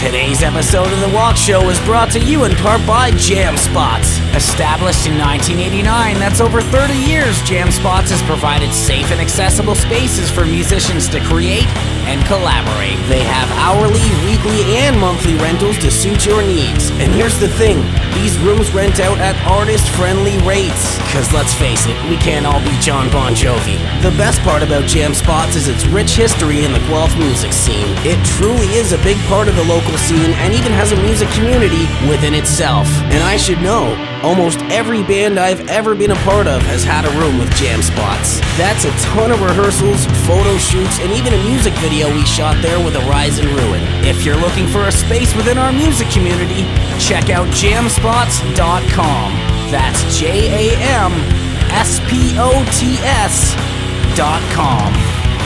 Today's episode of The Walk Show is brought to you in part by Jam Spots. Established in 1989, that's over 30 years, Jam Spots has provided safe and accessible spaces for musicians to create and collaborate. They have hourly, weekly, and monthly rentals to suit your needs. And here's the thing, these rooms rent out at artist-friendly rates. Cause let's face it, we can't all be John Bon Jovi. The best part about Jam Spots is its rich history in the Guelph music scene. It truly is a big part of the local scene and even has a music community within itself. And I should know, almost every band I've ever been a part of has had a room with Jam Spots. That's a ton of rehearsals, photo shoots, and even a music video we shot there with Arise and Ruin. If you're looking for a space within our music community, check out jamspots.com. That's JAMSPOTS.com.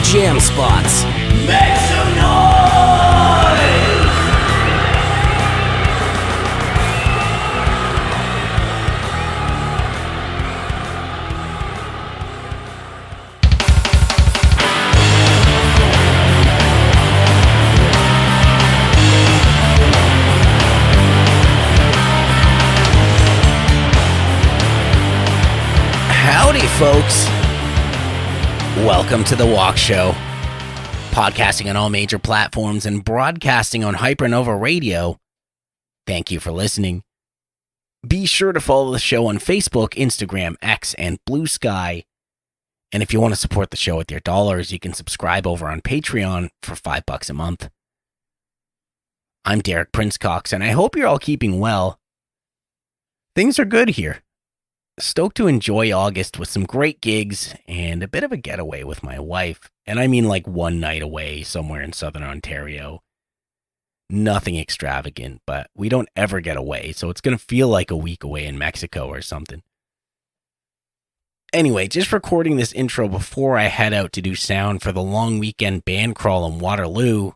Jam Spots. Make some noise! Howdy, folks. Welcome to The Walk Show. Podcasting on all major platforms and broadcasting on Hypernova Radio. Thank you for listening. Be sure to follow the show on Facebook, Instagram, X, and Blue Sky. And if you want to support the show with your dollars, you can subscribe over on Patreon for $5 a month. I'm Derek Prince-Cox, and I hope you're all keeping well. Things are good here. Stoked to enjoy August with some great gigs and a bit of a getaway with my wife. And I mean like one night away somewhere in southern Ontario. Nothing extravagant, but we don't ever get away, so it's going to feel like a week away in Mexico or something. Anyway, just recording this intro before I head out to do sound for the long weekend band crawl in Waterloo.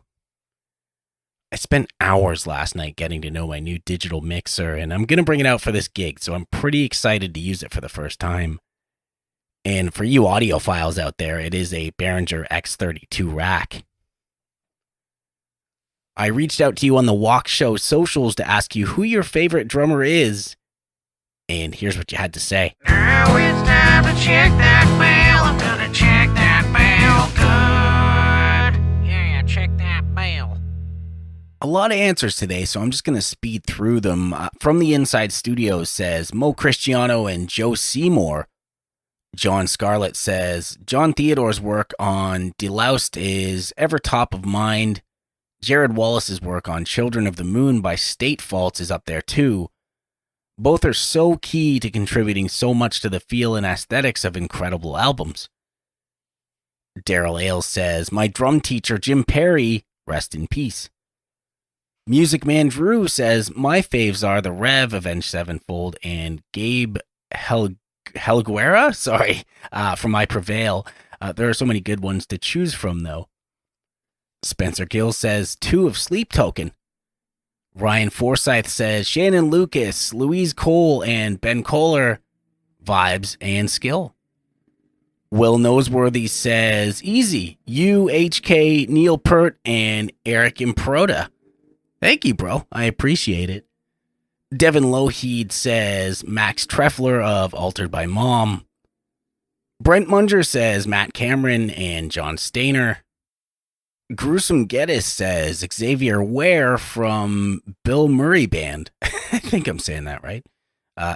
I spent hours last night getting to know my new digital mixer, and I'm going to bring it out for this gig, so I'm pretty excited to use it for the first time. And for you audiophiles out there, it is a Behringer X32 rack. I reached out to you on the Walk Show socials to ask you who your favorite drummer is, and here's what you had to say. Now it's time to check that mail. I'm gonna check that mail good. Yeah, check that mail. A lot of answers today, so I'm just going to speed through them. From the Inside Studios says Mo Cristiano and Joe Seymour. John Scarlett says John Theodore's work on Deloused is ever top of mind. Jared Wallace's work on Children of the Moon by State Faults is up there too. Both are so key to contributing so much to the feel and aesthetics of incredible albums. Daryl Ailes says, my drum teacher Jim Perry, rest in peace. Music Man Drew says, my faves are The Rev, Avenged Sevenfold, and Gabe Helguera, from I Prevail. There are so many good ones to choose from, though. Spencer Gill says, 2 of Sleep Token. Ryan Forsyth says, Shannon Lucas, Louise Cole, and Ben Kohler, vibes and skill. Will Noseworthy says, easy, you, HK, Neil Peart, and Eric Imperoda. Thank you, bro. I appreciate it. Devin Lougheed says Max Treffler of Altered by Mom. Brent Munger says Matt Cameron and John Stainer. Gruesome Geddes says Xavier Ware from Bill Murray Band. I think I'm saying that right.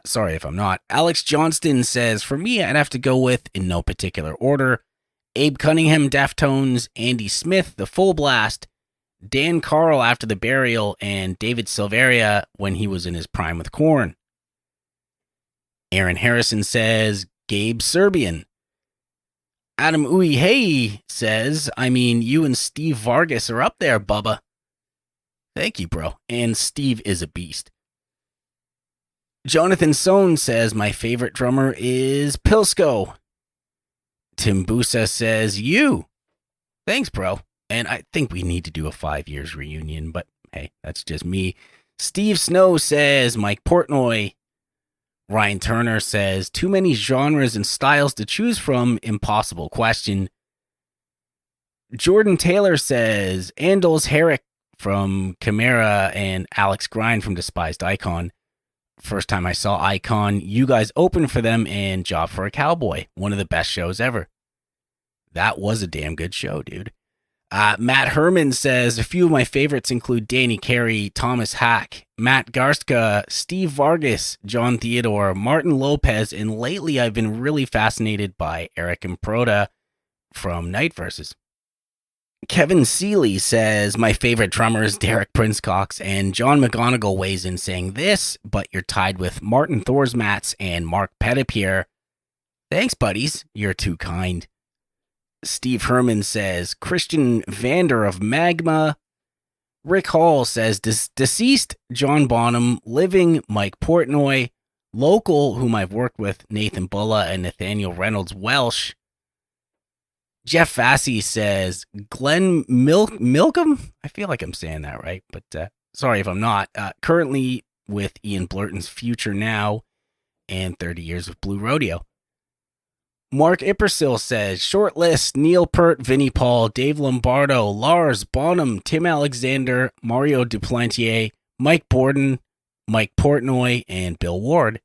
Sorry if I'm not. Alex Johnston says, for me, I'd have to go with, in no particular order, Abe Cunningham, Deftones, Andy Smith, The Full Blast, Dan Carl after the Burial, and David Silveria when he was in his prime with Korn. Aaron Harrison says Gabe Serbian. Adam Uihei says, I mean, you and Steve Vargas are up there, Bubba. Thank you, bro. And Steve is a beast. Jonathan Sohn says, my favorite drummer is Pilsko. Tim Busa says, you. Thanks, bro. And I think we need to do a 5 years reunion, but hey, that's just me. Steve Snow says Mike Portnoy. Ryan Turner says too many genres and styles to choose from, impossible question. Jordan Taylor says Andals Herrick from Chimera and Alex Grind from Despised Icon. First time I saw Icon, you guys opened for them in Job for a Cowboy, one of the best shows ever. That was a damn good show, dude. Matt Herman says, a few of my favorites include Danny Carey, Thomas Hack, Matt Garstka, Steve Vargas, John Theodore, Martin Lopez, and lately I've been really fascinated by Eric Improda from Night Versus. Kevin Seeley says, my favorite drummer is Derek Prince-Cox, and John McGonigal weighs in saying this, but you're tied with Martin Thorsmats and Mark Petitpierre. Thanks, buddies. You're too kind. Steve Herman says, Christian Vander of Magma. Rick Hall says, deceased, John Bonham. Living, Mike Portnoy. Local, whom I've worked with, Nathan Bulla and Nathaniel Reynolds Welsh. Jeff Fassey says, Glenn Milcom? I feel like I'm saying that right, but sorry if I'm not. Currently with Ian Blurton's Future Now and 30 Years of Blue Rodeo. Mark Ippersill says, short list, Neil Peart, Vinnie Paul, Dave Lombardo, Lars Bonham, Tim Alexander, Mario Duplantier, Mike Borden, Mike Portnoy, and Bill Ward.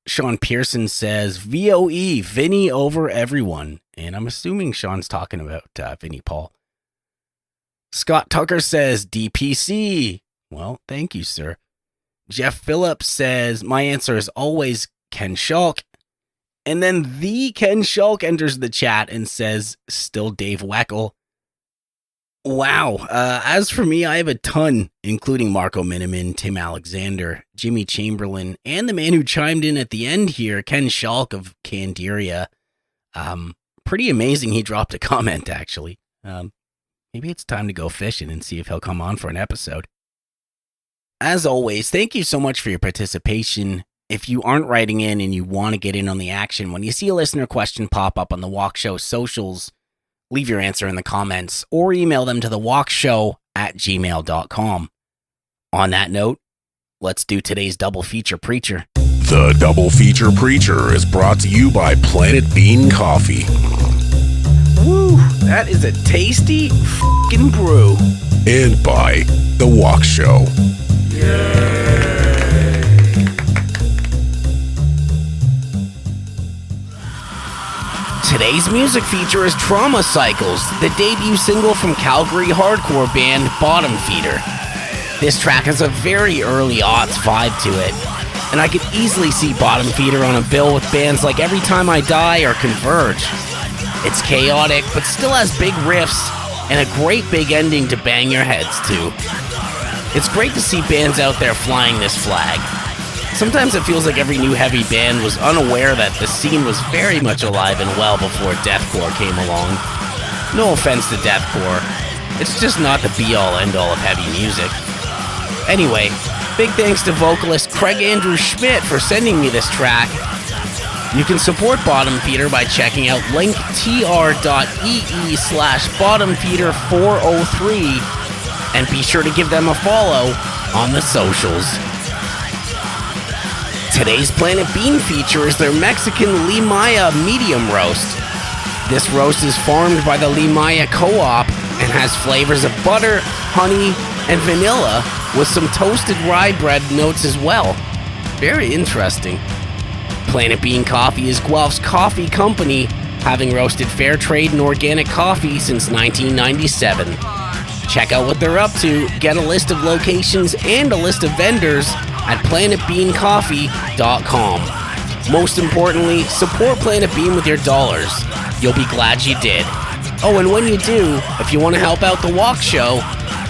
Sean Pearson says, VOE, Vinny over everyone. And I'm assuming Sean's talking about Vinnie Paul. Scott Tucker says, DPC. Well, thank you, sir. Jeff Phillips says, my answer is always Ken Schalk. And then the Ken Schalk enters the chat and says, still Dave Weckl. Wow. As for me, I have a ton, including Marco Miniman, Tim Alexander, Jimmy Chamberlain, and the man who chimed in at the end here, Ken Schalk of Candiria. Pretty amazing he dropped a comment, actually. Maybe it's time to go fishing and see if he'll come on for an episode. As always, thank you so much for your participation. If you aren't writing in and you want to get in on the action, when you see a listener question pop up on the Walk Show socials, leave your answer in the comments or email them to thewalkshow@gmail.com. On that note, let's do today's Double Feature Preacher. The Double Feature Preacher is brought to you by Planet Bean Coffee. Woo, that is a tasty f***ing brew. And by The Walk Show. Today's music feature is Trauma Cycles, the debut single from Calgary hardcore band Bottom Feeder. This track has a very early aughts vibe to it, and I could easily see Bottom Feeder on a bill with bands like Every Time I Die or Converge. It's chaotic, but still has big riffs and a great big ending to bang your heads to. It's great to see bands out there flying this flag. Sometimes it feels like every new heavy band was unaware that the scene was very much alive and well before deathcore came along. No offense to deathcore, it's just not the be-all end-all of heavy music. Anyway, big thanks to vocalist Craig Andrew Schmidt for sending me this track. You can support Bottom Feeder by checking out linktr.ee/bottomfeeder403 and be sure to give them a follow on the socials. Today's Planet Bean feature is their Mexican Limaya medium roast. This roast is farmed by the Limaya Co-op and has flavors of butter, honey, and vanilla with some toasted rye bread notes as well. Very interesting. Planet Bean Coffee is Guelph's coffee company, having roasted fair trade and organic coffee since 1997. Check out what they're up to, get a list of locations and a list of vendors at planetbeancoffee.com. Most importantly, support Planet Bean with your dollars. You'll be glad you did. Oh, and when you do, if you want to help out the Walk Show,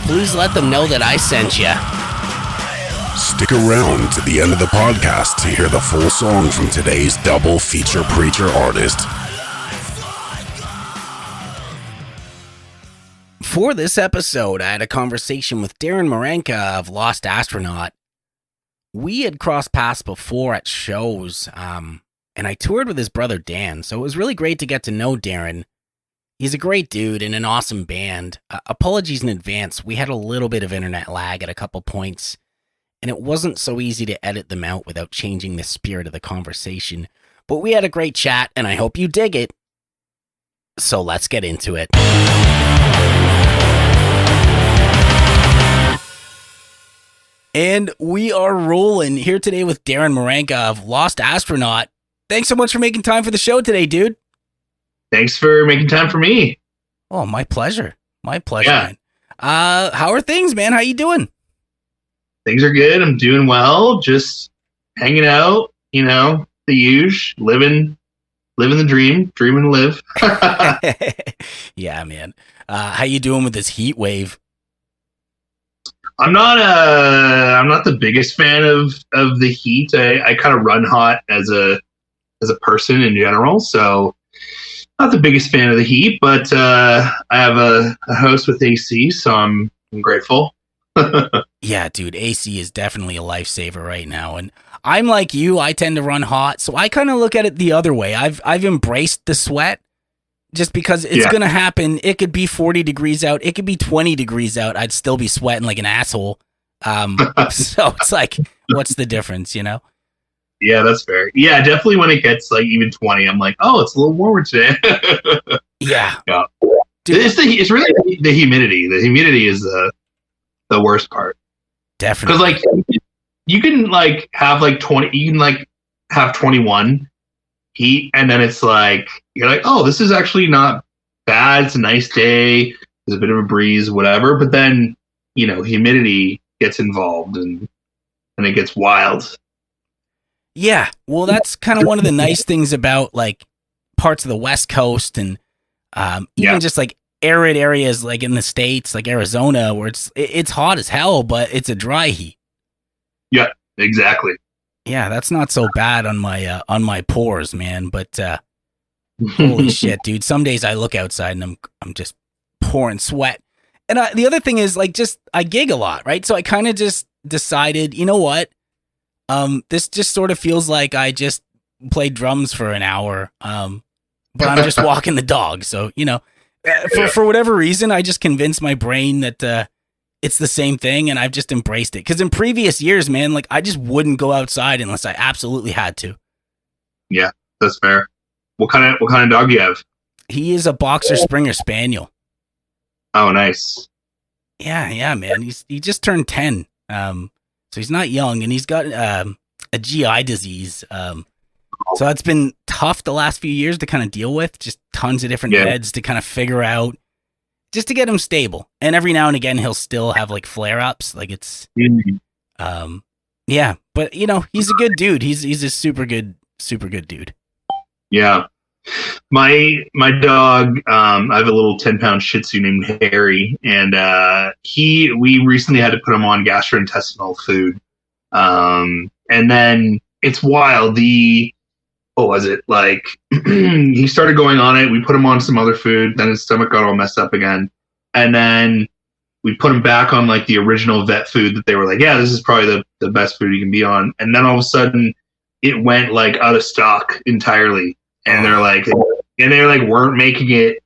please let them know that I sent you. Stick around to the end of the podcast to hear the full song from today's Double Feature Preacher artist. For this episode, I had a conversation with Darren Marranca of Lost Astronaut. We had crossed paths before at shows, and I toured with his brother Dan, so it was really great to get to know Darren. He's a great dude and an awesome band. Apologies in advance, we had a little bit of internet lag at a couple points, and it wasn't so easy to edit them out without changing the spirit of the conversation. But we had a great chat, and I hope you dig it. So let's get into it. And we are rolling here today with Darren Marranca of Lost Astronaut. Thanks so much for making time for the show today, dude. Thanks for making time for me. Oh, my pleasure. My pleasure, man. How are things, man? How you doing? Things are good. I'm doing well. Just hanging out, the huge, living the dream and live. Yeah, man. How you doing with this heat wave? I'm not the biggest fan of the heat. I kind of run hot as a person in general, so not the biggest fan of the heat, but I have a house with AC, so I'm grateful. Yeah, dude, AC is definitely a lifesaver right now, and I'm like you. I tend to run hot, so I kind of look at it the other way. I've embraced the sweat just because it's going to happen. It could be 40 degrees out. It could be 20 degrees out. I'd still be sweating like an asshole. So it's like, what's the difference, Yeah, that's fair. Yeah, definitely when it gets like even 20, I'm like, oh, it's a little warmer today. Yeah. Dude, it's really the humidity. The humidity is the worst part. Definitely. Because like you can like have like 20, you can like have 21 heat, and then it's like you're like, oh, this is actually not bad. It's a nice day. There's a bit of a breeze, whatever. But then humidity gets involved, and it gets wild. Yeah, well, that's kind of one of the nice things about like parts of the West Coast and even just like arid areas like in the States, like Arizona, where it's hot as hell, but it's a dry heat. Yeah, exactly. Yeah, that's not so bad on my pores, man. But holy shit, dude! Some days I look outside and I'm just pouring sweat. And the other thing is like I gig a lot, right? So I kind of just decided, you know what? This just sort of feels like I just played drums for an hour, but I'm just walking the dog. So, for whatever reason, I just convinced my brain that it's the same thing, and I've just embraced it. Because in previous years, man, like I just wouldn't go outside unless I absolutely had to. Yeah, that's fair. What kind of dog do you have? He is a Boxer Springer Spaniel. Oh, nice. Yeah, man. He just turned 10. So he's not young, and he's got a GI disease. So it's been tough the last few years to kind of deal with. Just tons of different meds to kind of figure out, just to get him stable. And every now and again, he'll still have like flare-ups. Like it's, yeah. But he's a good dude. He's a super good dude. Yeah. My dog, I have a little 10-pound Shih Tzu named Harry, and we recently had to put him on gastrointestinal food. And then it's wild. What was it? Like, he started going on it. We put him on some other food. Then his stomach got all messed up again. And then we put him back on like the original vet food that they were like, yeah, this is probably the best food you can be on. And then all of a sudden it went like out of stock entirely. And they weren't making it.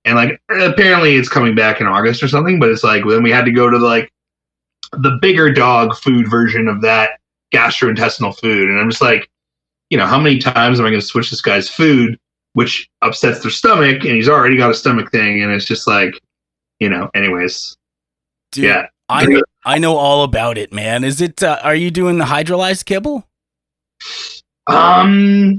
And like, apparently it's coming back in August or something, but it's like, then we had to go to the bigger dog food version of that gastrointestinal food. And I'm just like, how many times am I going to switch this guy's food, which upsets their stomach, and he's already got a stomach thing. And it's just like, anyways. Dude, yeah. I know all about it, man. Is it, are you doing the hydrolyzed kibble?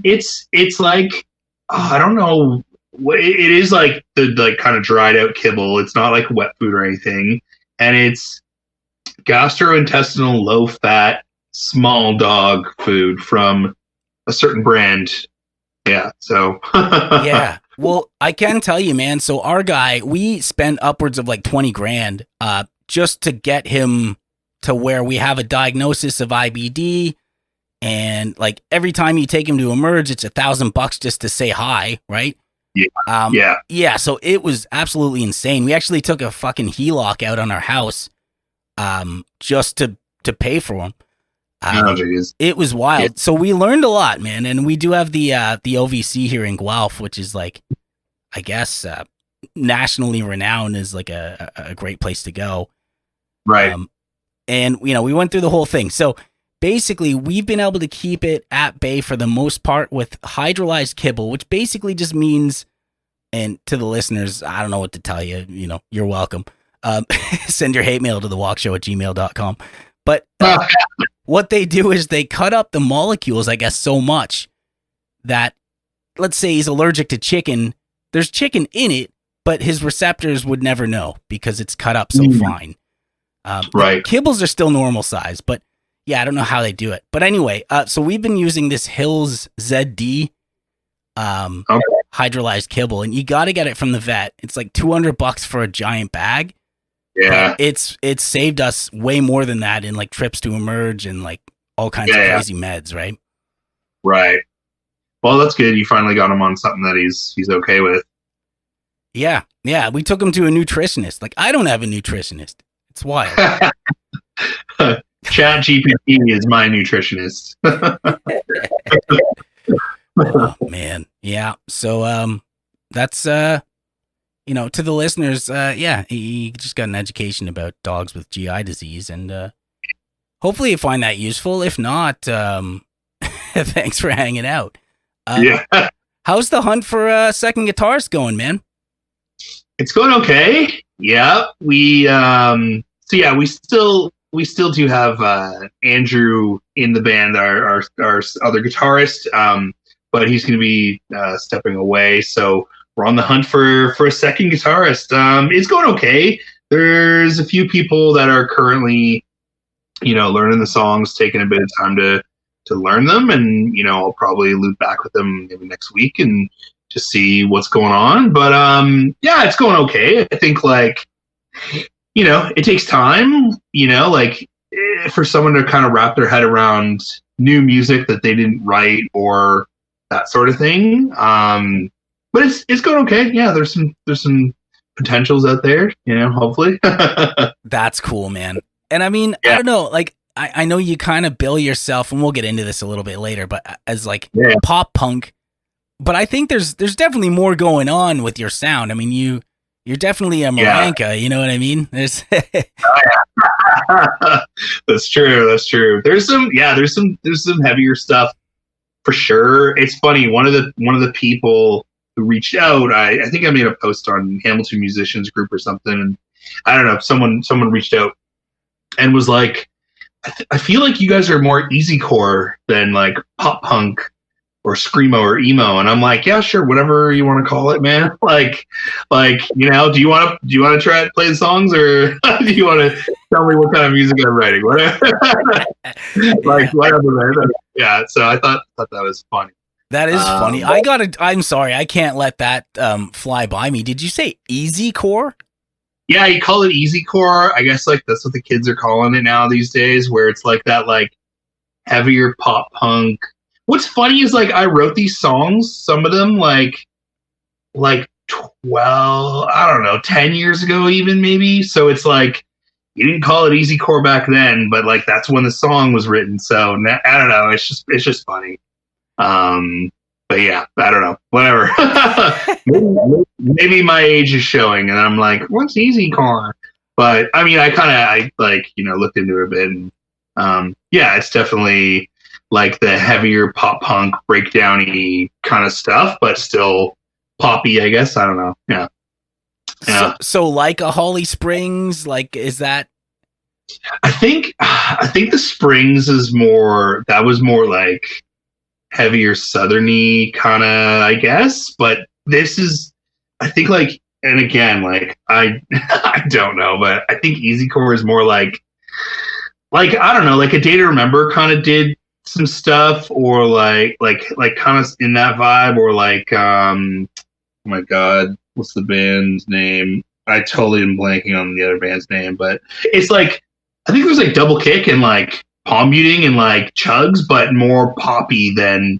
It's like, I don't know. It is like the kind of dried out kibble. It's not like wet food or anything. And it's gastrointestinal, low fat, small dog food from a certain brand. Yeah. So, yeah. Well, I can tell you, man. So our guy, we spent upwards of like 20 grand, just to get him to where we have a diagnosis of IBD. And like every time you take him to emerge, it's $1,000 just to say hi, right? Yeah. Yeah. So it was absolutely insane. We actually took a fucking HELOC out on our house, just to pay for him. It was wild. Yeah. So we learned a lot, man. And we do have the OVC here in Guelph, which is like, I guess, nationally renowned as like a great place to go. Right. And we went through the whole thing. So basically, we've been able to keep it at bay for the most part with hydrolyzed kibble, which basically just means, and to the listeners, I don't know what to tell you, you're welcome. Send your hate mail to thewalkshow@gmail.com. But what they do is they cut up the molecules, I guess, so much that, let's say he's allergic to chicken. There's chicken in it, but his receptors would never know because it's cut up so fine. Right. Kibbles are still normal size, but yeah, I don't know how they do it. But anyway, so we've been using this Hills ZD hydrolyzed kibble, and you got to get it from the vet. It's like $200 for a giant bag. Yeah. But it's saved us way more than that in like trips to Emerge and like all kinds of crazy meds, right? Right. Well, that's good. You finally got him on something that he's okay with. Yeah. Yeah. We took him to a nutritionist. Like, I don't have a nutritionist. It's wild. Chat GPT is my nutritionist. Oh, man. Yeah. So, that's, you know, to the listeners, he just got an education about dogs with GI disease, and hopefully you find that useful. If not, thanks for hanging out. How's the hunt for a second guitarist going, man? It's going okay. Yeah, we still do have Andrew in the band, our other guitarist, but he's going to be stepping away, so we're on the hunt for a second guitarist. It's going okay. There's a few people that are currently, learning the songs, taking a bit of time to learn them, and I'll probably loop back with them maybe next week and to see what's going on. But it's going okay. I think it takes time, for someone to kind of wrap their head around new music that they didn't write or that sort of thing. But it's going okay. Yeah, there's some potentials out there, hopefully. That's cool, man. And I mean, I don't know, like I know you kind of bill yourself, and we'll get into this a little bit later, but as like pop punk. But I think there's definitely more going on with your sound. I mean, you're definitely a Marranca, you know what I mean? There's That's true. There's some heavier stuff for sure. It's funny, one of the people who reached out, I think I made a post on Hamilton Musicians Group or something, and I don't know, someone reached out and was like, I feel like you guys are more easycore than like pop punk or screamo or emo. And I'm like, yeah, sure, whatever you want to call it, man. Like, do you want to try to play the songs, or do you want to tell me what kind of music I'm writing? Whatever. Whatever, man. Yeah. So I thought that was funny. That is funny. I'm sorry, I can't let that fly by me. Did you say easycore? Yeah, you call it easycore. I guess like that's what the kids are calling it now these days, where it's like that like heavier pop punk. What's funny is like I wrote these songs, some of them like 10 years ago even maybe. So it's like you didn't call it easycore back then, but like that's when the song was written. So I don't know. It's just funny. But yeah, I don't know. Whatever. maybe my age is showing, and I'm like, what's easycore? But I mean, I looked into it a bit, and it's definitely like the heavier pop punk breakdowny kind of stuff, but still poppy, I guess. I don't know. Yeah. So like a Holly Springs, like, is that? I think the Springs is more. That was more like heavier southerny kind of, I guess. But this is, I think, like, and again, like I don't know, but I think easycore is more like I don't know, like A Day to Remember kind of did some stuff, or like kind of in that vibe, or like oh my god, what's the band's name? I totally am blanking on the other band's name, but it's like I think there's like Double Kick and like Palm Muting and like Chugs, but more poppy than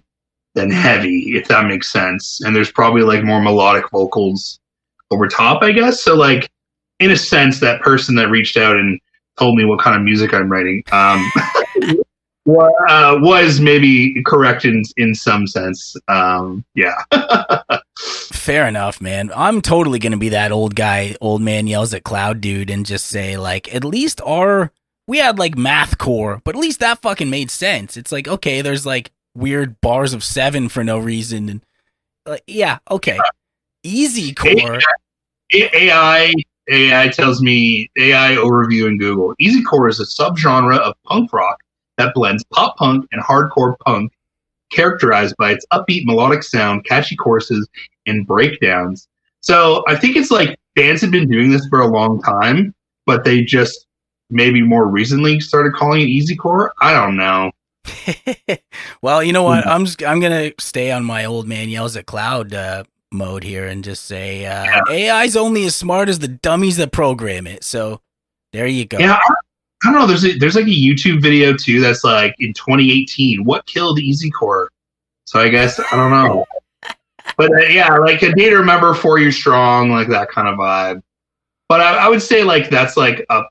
heavy, if that makes sense. And there's probably like more melodic vocals over top, I guess. So like in a sense, that person that reached out and told me what kind of music I'm writing was maybe correct in some sense. Yeah. Fair enough, man. I'm totally going to be that old man yells at cloud dude and just say like, at least we had like mathcore, but at least that fucking made sense. It's like, okay, there's like weird bars of 7 for no reason. And like, yeah, okay. Easycore. AI tells me AI overview in Google. Easycore is a subgenre of punk rock that blends pop punk and hardcore punk, characterized by its upbeat melodic sound, catchy choruses, and breakdowns. So I think it's like bands have been doing this for a long time, but they just maybe more recently started calling it easycore. I don't know. Well, you know what? I'm gonna stay on my old man yells at cloud mode here and just say AI's only as smart as the dummies that program it. So there you go. Yeah, I don't know. There's like a YouTube video too that's like in 2018, what killed easycore? So I guess I don't know. But yeah, like a day to remember, 4 Years Strong, like that kind of vibe. But I would say like that's like a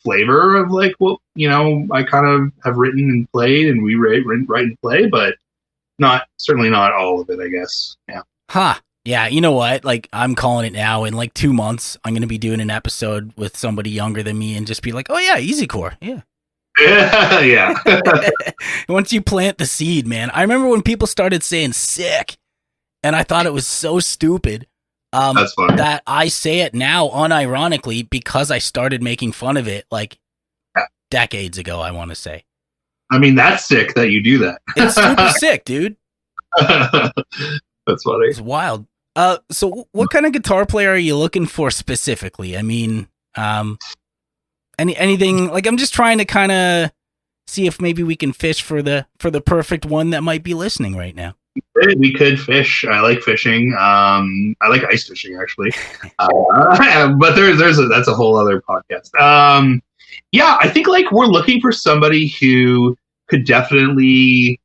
flavor of like what I kind of have written and played, and we write and play, but certainly not all of it, I guess. Yeah. Huh. Yeah, you know what? Like, I'm calling it now. In like 2 months, I'm going to be doing an episode with somebody younger than me and just be like, oh, yeah, easycore. Yeah. Yeah. Once you plant the seed, man. I remember when people started saying sick, and I thought it was so stupid That's funny. that I say it now unironically because I started making fun of it like decades ago, I want to say. I mean, that's sick that you do that. It's super sick, dude. That's funny. It's wild. So what kind of guitar player are you looking for specifically? I mean, anything like I'm just trying to kind of see if maybe we can fish for the perfect one that might be listening right now. We could fish. I like fishing. I like ice fishing actually. But that's a whole other podcast. Yeah, I think like we're looking for somebody who could definitely,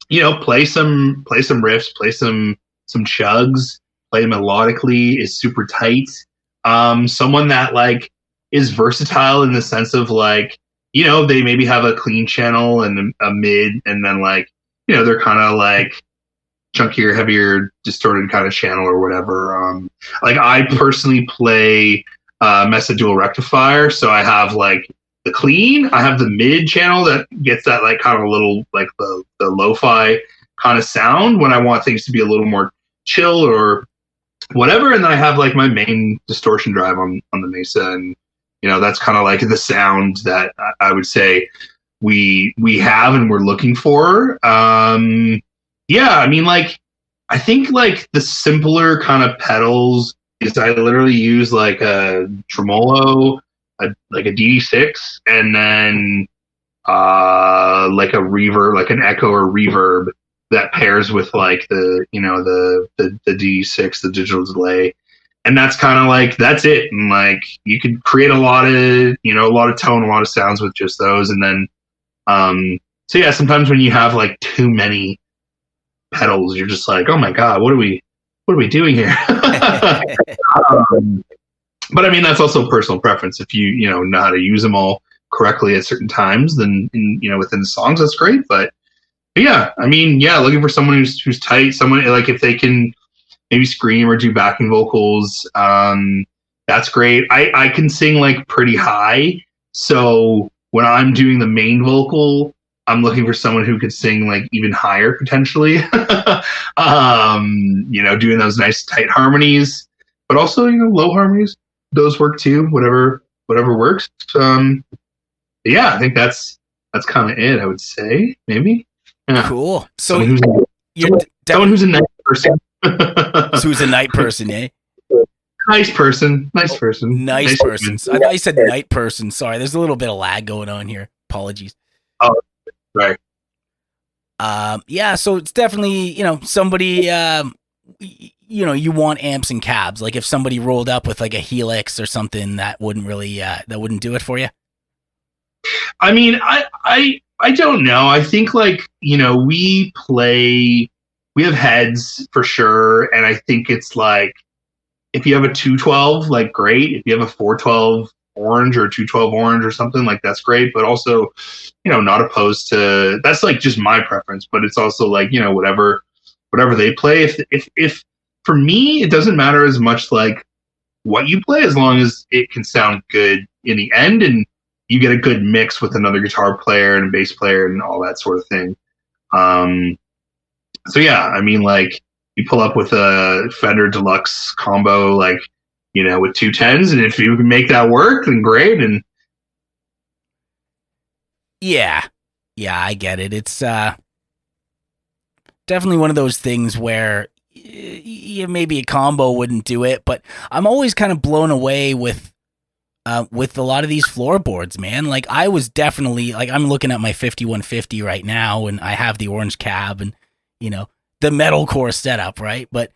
play some riffs, play some chugs, play melodically, is super tight. Someone that like is versatile in the sense of like, they maybe have a clean channel and a mid, and then like, they're kind of like chunkier, heavier, distorted kind of channel or whatever. Like I personally play Mesa Dual Rectifier, so I have like the clean, I have the mid channel that gets that like kind of a little like the lo-fi kind of sound when I want things to be a little more chill or whatever, and then I have like my main distortion drive on the Mesa, and that's kind of like the sound that I would say we have and we're looking for. Yeah, I mean, like I think like the simpler kind of pedals is I literally use like a tremolo, like a DD6, and then like a reverb, like an echo or reverb that pairs with like the DD6, the digital delay, and that's kind of like that's it. And like you could create a lot of tone, a lot of sounds with just those, and then so yeah, sometimes when you have like too many pedals, you're just like, oh my god, what are we doing here? But I mean, that's also personal preference. If you know how to use them all correctly at certain times, then within the songs, that's great. But yeah, I mean, yeah, looking for someone who's tight, someone like if they can maybe scream or do backing vocals, that's great. I can sing like pretty high, so when I'm doing the main vocal, I'm looking for someone who could sing like even higher potentially. Doing those nice tight harmonies, but also low harmonies. Those work too. Whatever works. Yeah, I think that's kind of it. I would say maybe. Yeah. Cool. So someone who's a nice person. Who's a night person, eh? Nice person. Nice person. I thought you said night person. Sorry, there's a little bit of lag going on here. Apologies. Oh, right. Yeah, so it's definitely, somebody, you want amps and cabs. Like if somebody rolled up with like a Helix or something, that wouldn't really, that wouldn't do it for you. I mean, I don't know. I think like, we have heads for sure. And I think it's like, if you have a 212, like great. If you have a 412 orange or 212 orange or something, like that's great. But also, not opposed to, that's like just my preference, but it's also like, whatever they play. If for me, it doesn't matter as much like what you play, as long as it can sound good in the end and you get a good mix with another guitar player and a bass player and all that sort of thing. So yeah, I mean, like you pull up with a Fender Deluxe combo, like with 210s, and if you can make that work, then great. And yeah, I get it. It's definitely one of those things where maybe a combo wouldn't do it, but I'm always kind of blown away with a lot of these floorboards, man. Like I was definitely like, I'm looking at my 5150 right now, and I have the orange cab and the metalcore setup, right? But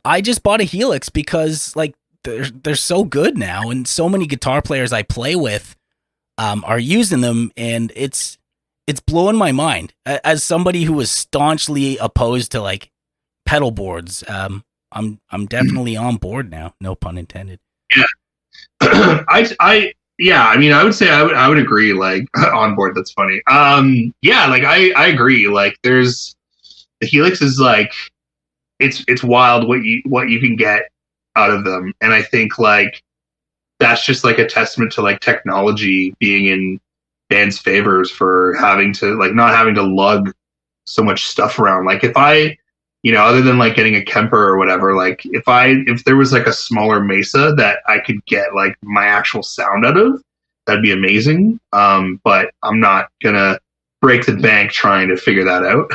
I just bought a Helix because like they're so good now, and so many guitar players I play with are using them, and it's blowing my mind. As somebody who was staunchly opposed to like pedal boards, I'm definitely on board now. No pun intended. Yeah. I would say I would agree, like on board. That's funny. Like I agree. Like there's the Helix is like, it's wild what you can get out of them. And I think like, that's just like a testament to like technology being in bands' favors for having to like, not having to lug so much stuff around. Like if I, other than like getting a Kemper or whatever, like if there was like a smaller Mesa that I could get like my actual sound out of, that'd be amazing. But I'm not gonna break the bank trying to figure that out.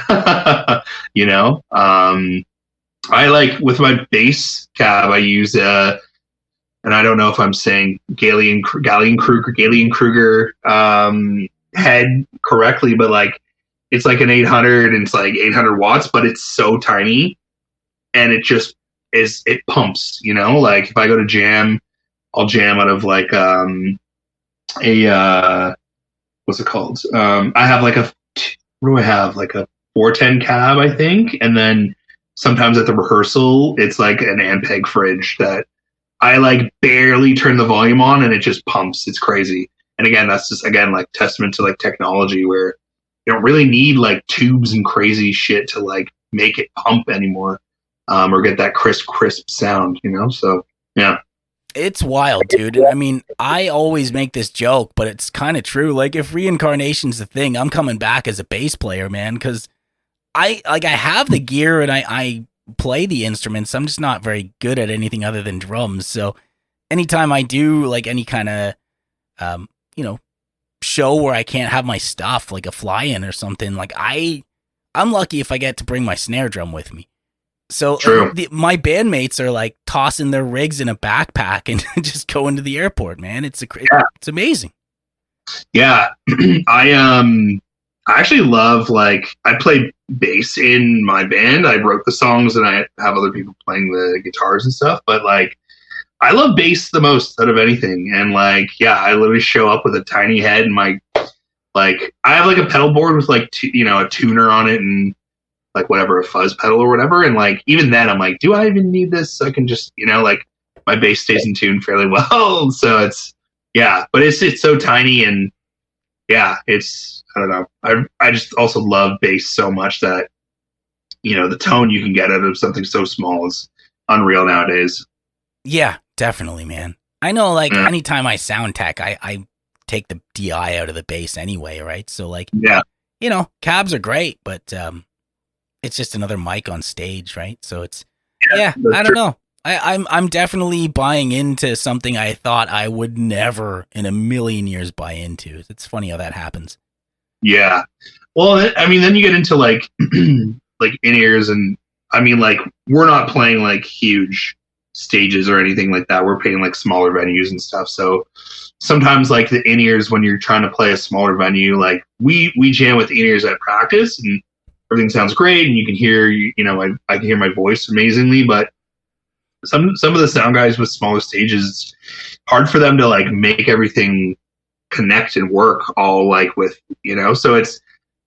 I like with my bass cab, I use and I don't know if I'm saying Galen Kruger head correctly, but like it's like an 800 and it's like 800 watts, but it's so tiny and it just it pumps, like if I go to jam, I'll jam out of like what's it called? I have like what do I have? Like a 410 cab, I think. And then sometimes at the rehearsal, it's like an Ampeg fridge that I like barely turn the volume on and it just pumps. It's crazy. And again, that's just like testament to like technology where you don't really need like tubes and crazy shit to like make it pump anymore, or get that crisp sound, So yeah. It's wild, dude. I mean, I always make this joke, but it's kind of true. Like, if reincarnation's the thing, I'm coming back as a bass player, man, because I have the gear and I play the instruments. I'm just not very good at anything other than drums. So anytime I do like any kind of, show where I can't have my stuff, like a fly-in or something, like I'm lucky if I get to bring my snare drum with me. So my bandmates are like tossing their rigs in a backpack and just going to the airport, man. It's amazing. Yeah. I actually love, like, I play bass in my band. I wrote the songs and I have other people playing the guitars and stuff, but like I love bass the most out of anything. And like, I literally show up with a tiny head and I have like a pedal board with like, a tuner on it and like whatever, a fuzz pedal or whatever. And like, even then I'm like, do I even need this? I can just, like my bass stays in tune fairly well. So it's, but it's so tiny and it's, I don't know. I just also love bass so much that, the tone you can get out of something so small is unreal nowadays. Yeah, definitely, man. I know, like, anytime I sound tech, I take the DI out of the bass anyway, right? So like, cabs are great, but, it's just another mic on stage, right? So it's I don't know. I'm definitely buying into something I thought I would never in a million years buy into. It's funny how that happens. Yeah. Well, I mean, then you get into like like in-ears, and I mean, like, we're not playing like huge stages or anything like that. We're playing like smaller venues and stuff. So sometimes like the in-ears, when you're trying to play a smaller venue, like we jam with in-ears at practice and everything sounds great, and you can hear, I can hear my voice amazingly, but some of the sound guys with smaller stages, it's hard for them to like make everything connect and work all like with, so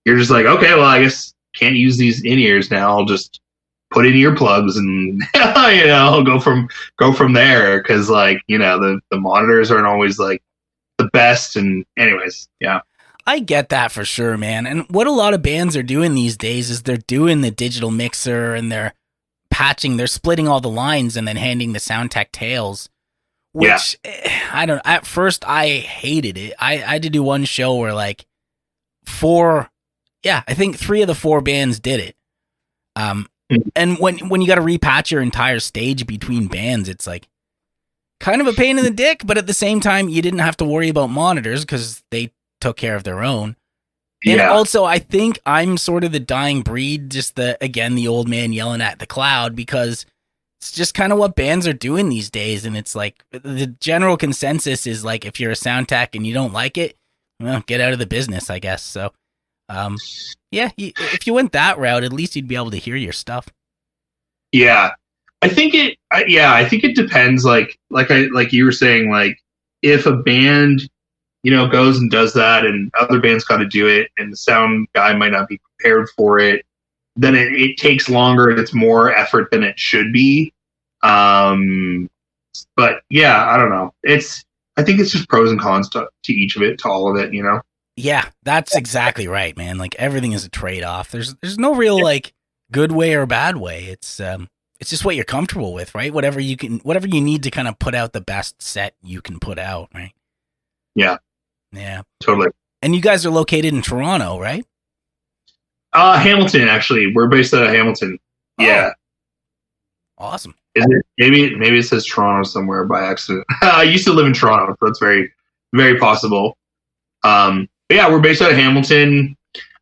you're just like, okay, well, I guess can't use these in-ears now. I'll just put in earplugs and, go from there. Cause like, the monitors aren't always like the best. And anyways, yeah. I get that for sure, man. And what a lot of bands are doing these days is they're doing the digital mixer and they're splitting all the lines and then handing the sound tech tails, which I don't know. At first I hated it. I had to do one show where like I think 3 of the 4 bands did it. And when you got to repatch your entire stage between bands, it's like, kind of a pain in the dick, but at the same time, you didn't have to worry about monitors because they took care of their own. And also, I think I'm sort of the dying breed, just the old man yelling at the cloud, because it's just kind of what bands are doing these days. And it's like the general consensus is like, if you're a sound tech and you don't like it, well, get out of the business, I guess. So, if you went that route, at least you'd be able to hear your stuff. Yeah. I think it depends. Like you were saying, like if a band, goes and does that and other bands got to do it and the sound guy might not be prepared for it, then it takes longer and it's more effort than it should be. But yeah, I don't know. I think it's just pros and cons to each of it, to all of it, Yeah, that's exactly right, man. Like everything is a trade-off. There's no real like good way or bad way. It's just what you're comfortable with, right? Whatever you need to kind of put out the best set you can put out, right? Yeah. Yeah. Totally. And you guys are located in Toronto, right? Hamilton, actually. We're based out of Hamilton. Oh. Yeah. Awesome. Is it maybe it says Toronto somewhere by accident. I used to live in Toronto, so it's very, very possible. But yeah, we're based out of Hamilton.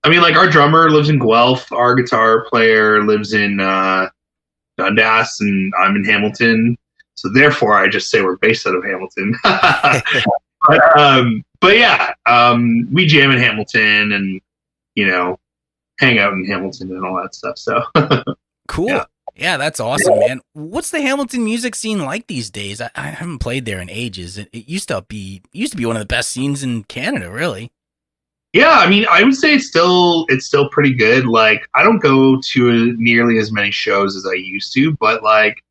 I mean, like our drummer lives in Guelph, our guitar player lives in Dundas, and I'm in Hamilton. So therefore I just say we're based out of Hamilton. But yeah, we jam in Hamilton and, hang out in Hamilton and all that stuff. So cool. Yeah, that's awesome, man. What's the Hamilton music scene like these days? I haven't played there in ages. It used to be one of the best scenes in Canada, really. Yeah, I mean, I would say it's still pretty good. Like, I don't go to nearly as many shows as I used to, but like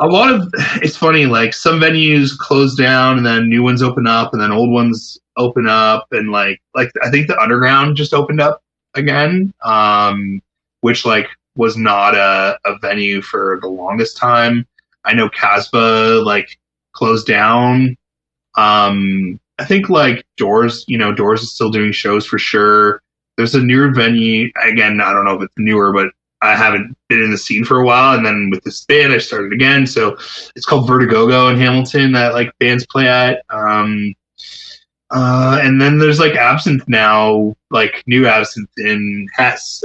it's funny, like some venues close down and then new ones open up and then old ones open up, and like I think the Underground just opened up again, which like was not a venue for the longest time. I know Casbah like closed down. I think like Doors is still doing shows for sure. There's a newer venue. Again, I don't know if it's newer, but I haven't been in the scene for a while. And then with this band, I started again. So it's called Vertigogo in Hamilton that like bands play at. And then there's like Absinthe now, like new Absinthe in Hess.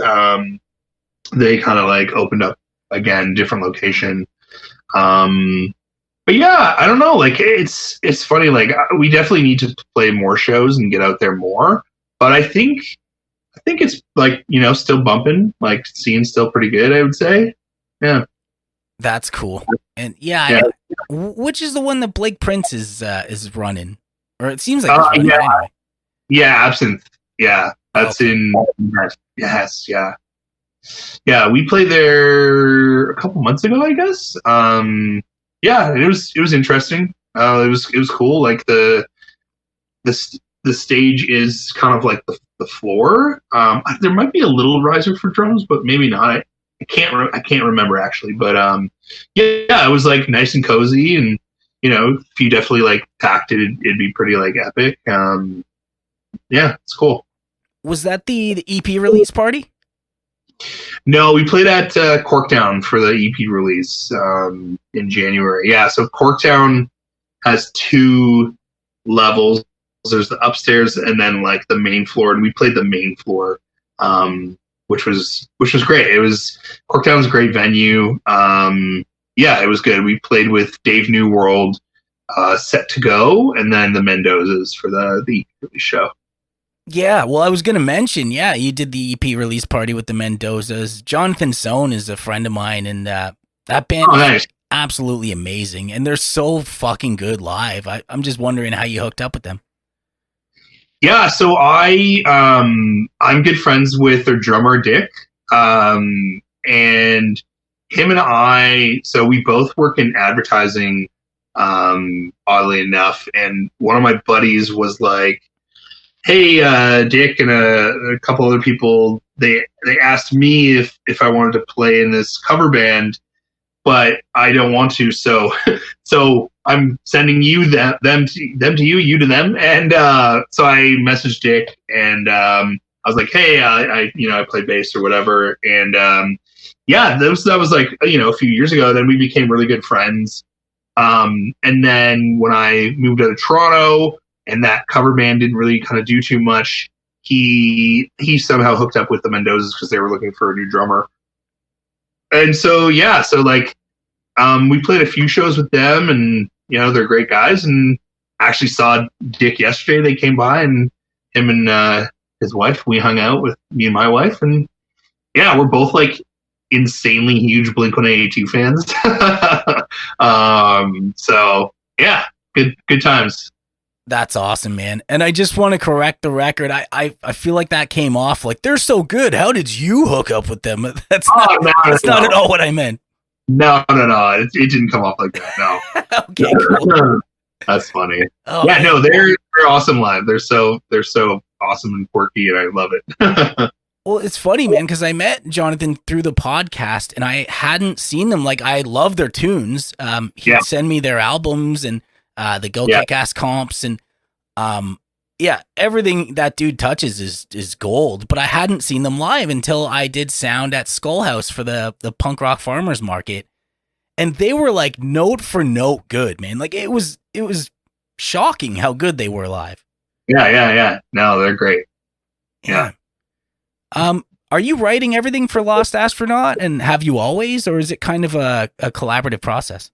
They kind of like opened up again, different location. But yeah, I don't know. Like it's funny. Like we definitely need to play more shows and get out there more. But I think it's like, still bumping. Like scene's still pretty good, I would say. Yeah, that's cool. And which is the one that Blake Prince is running, or it seems like he's running anyway. Yeah, Absinthe. Yeah, that's in. Yes, yeah. Yeah, we played there a couple months ago, I guess. Yeah, it was interesting. It was cool. Like the stage is kind of like the floor. There might be a little riser for drums, but maybe not. I can't remember actually. But yeah, it was like nice and cozy, and if you definitely like packed it, it'd be pretty like epic. Yeah, it's cool. Was that the EP release party? No, we played at Corktown for the EP release in January. Yeah, so Corktown has 2 levels. There's the upstairs and then like the main floor, and we played the main floor, which was great. Corktown's a great venue. Yeah, it was good. We played with Dave New World, Set to Go, and then the Mendozas for the EP release show. Yeah, well, I was going to mention, you did the EP release party with the Mendozas. Jonathan Sohn is a friend of mine, and that band is absolutely amazing, and they're so fucking good live. I'm just wondering how you hooked up with them. Yeah, so I'm good friends with their drummer, Dick, and him and I, so we both work in advertising, oddly enough, and one of my buddies was like, hey, Dick and a couple other people, they asked me if I wanted to play in this cover band, but I don't want to. So I'm sending you them to you, you to them. And so I messaged Dick, and I was like, hey, I play bass or whatever. And yeah, that was like, a few years ago. Then we became really good friends. And then when I moved out of Toronto and that cover band didn't really kind of do too much, he somehow hooked up with the Mendozas because they were looking for a new drummer. And so, yeah, so like, we played a few shows with them, and, you know, they're great guys, and actually saw Dick yesterday. They came by, and him and his wife, we hung out with me and my wife, and yeah, we're both like insanely huge Blink-182 fans. So yeah, good times. That's awesome, man. And I just want to correct the record. I feel like that came off like, they're so good. How did you hook up with them? That's not at all what I meant. No. It didn't come off like that. No. Okay, cool. That's funny. Oh, yeah, no, they're awesome live. They're so awesome and quirky, and I love it. Well, it's funny, man, because I met Jonathan through the podcast, and I hadn't seen them. Like, I love their tunes. He'd send me their albums and the Go Kick-Ass comps, and everything that dude touches is gold. But I hadn't seen them live until I did sound at Skull House for the Punk Rock Farmers Market, and they were like note for note good, man. Like, it was shocking how good they were live. Yeah. No, they're great. Yeah. Are you writing everything for Lost Astronaut, and have you always, or is it kind of a collaborative process?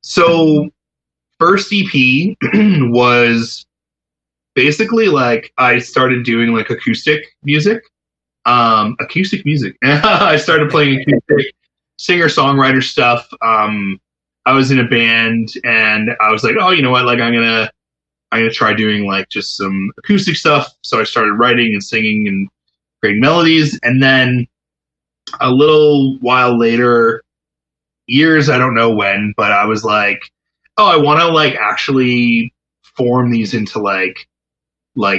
So first EP was basically like I started doing like acoustic music. I started playing acoustic singer-songwriter stuff. I was in a band, and I was like, oh, you know what? Like, I'm gonna try doing like just some acoustic stuff. So I started writing and singing and creating melodies. And then a little while later, years, I don't know when, but I was like, oh, I want to like actually form these into like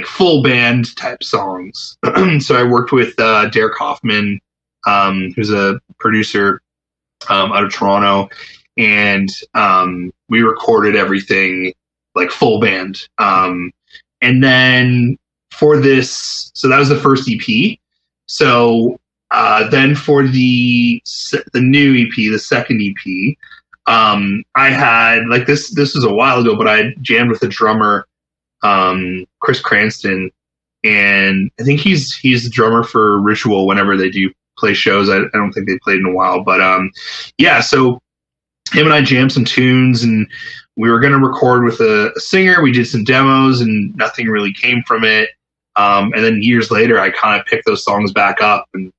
full band type songs. So I worked with Derek Hoffman, who's a producer out of Toronto, and we recorded everything like full band. And then for this, so that was the first EP. So then for the new EP, the second EP, I had like this was a while ago, but I jammed with a drummer, Chris Cranston, and I think he's the drummer for Ritual whenever they do play shows. I don't think they played in a while, but so him and I jammed some tunes, and we were going to record with a singer. We did some demos, and nothing really came from it. And then years later, I kind of picked those songs back up, and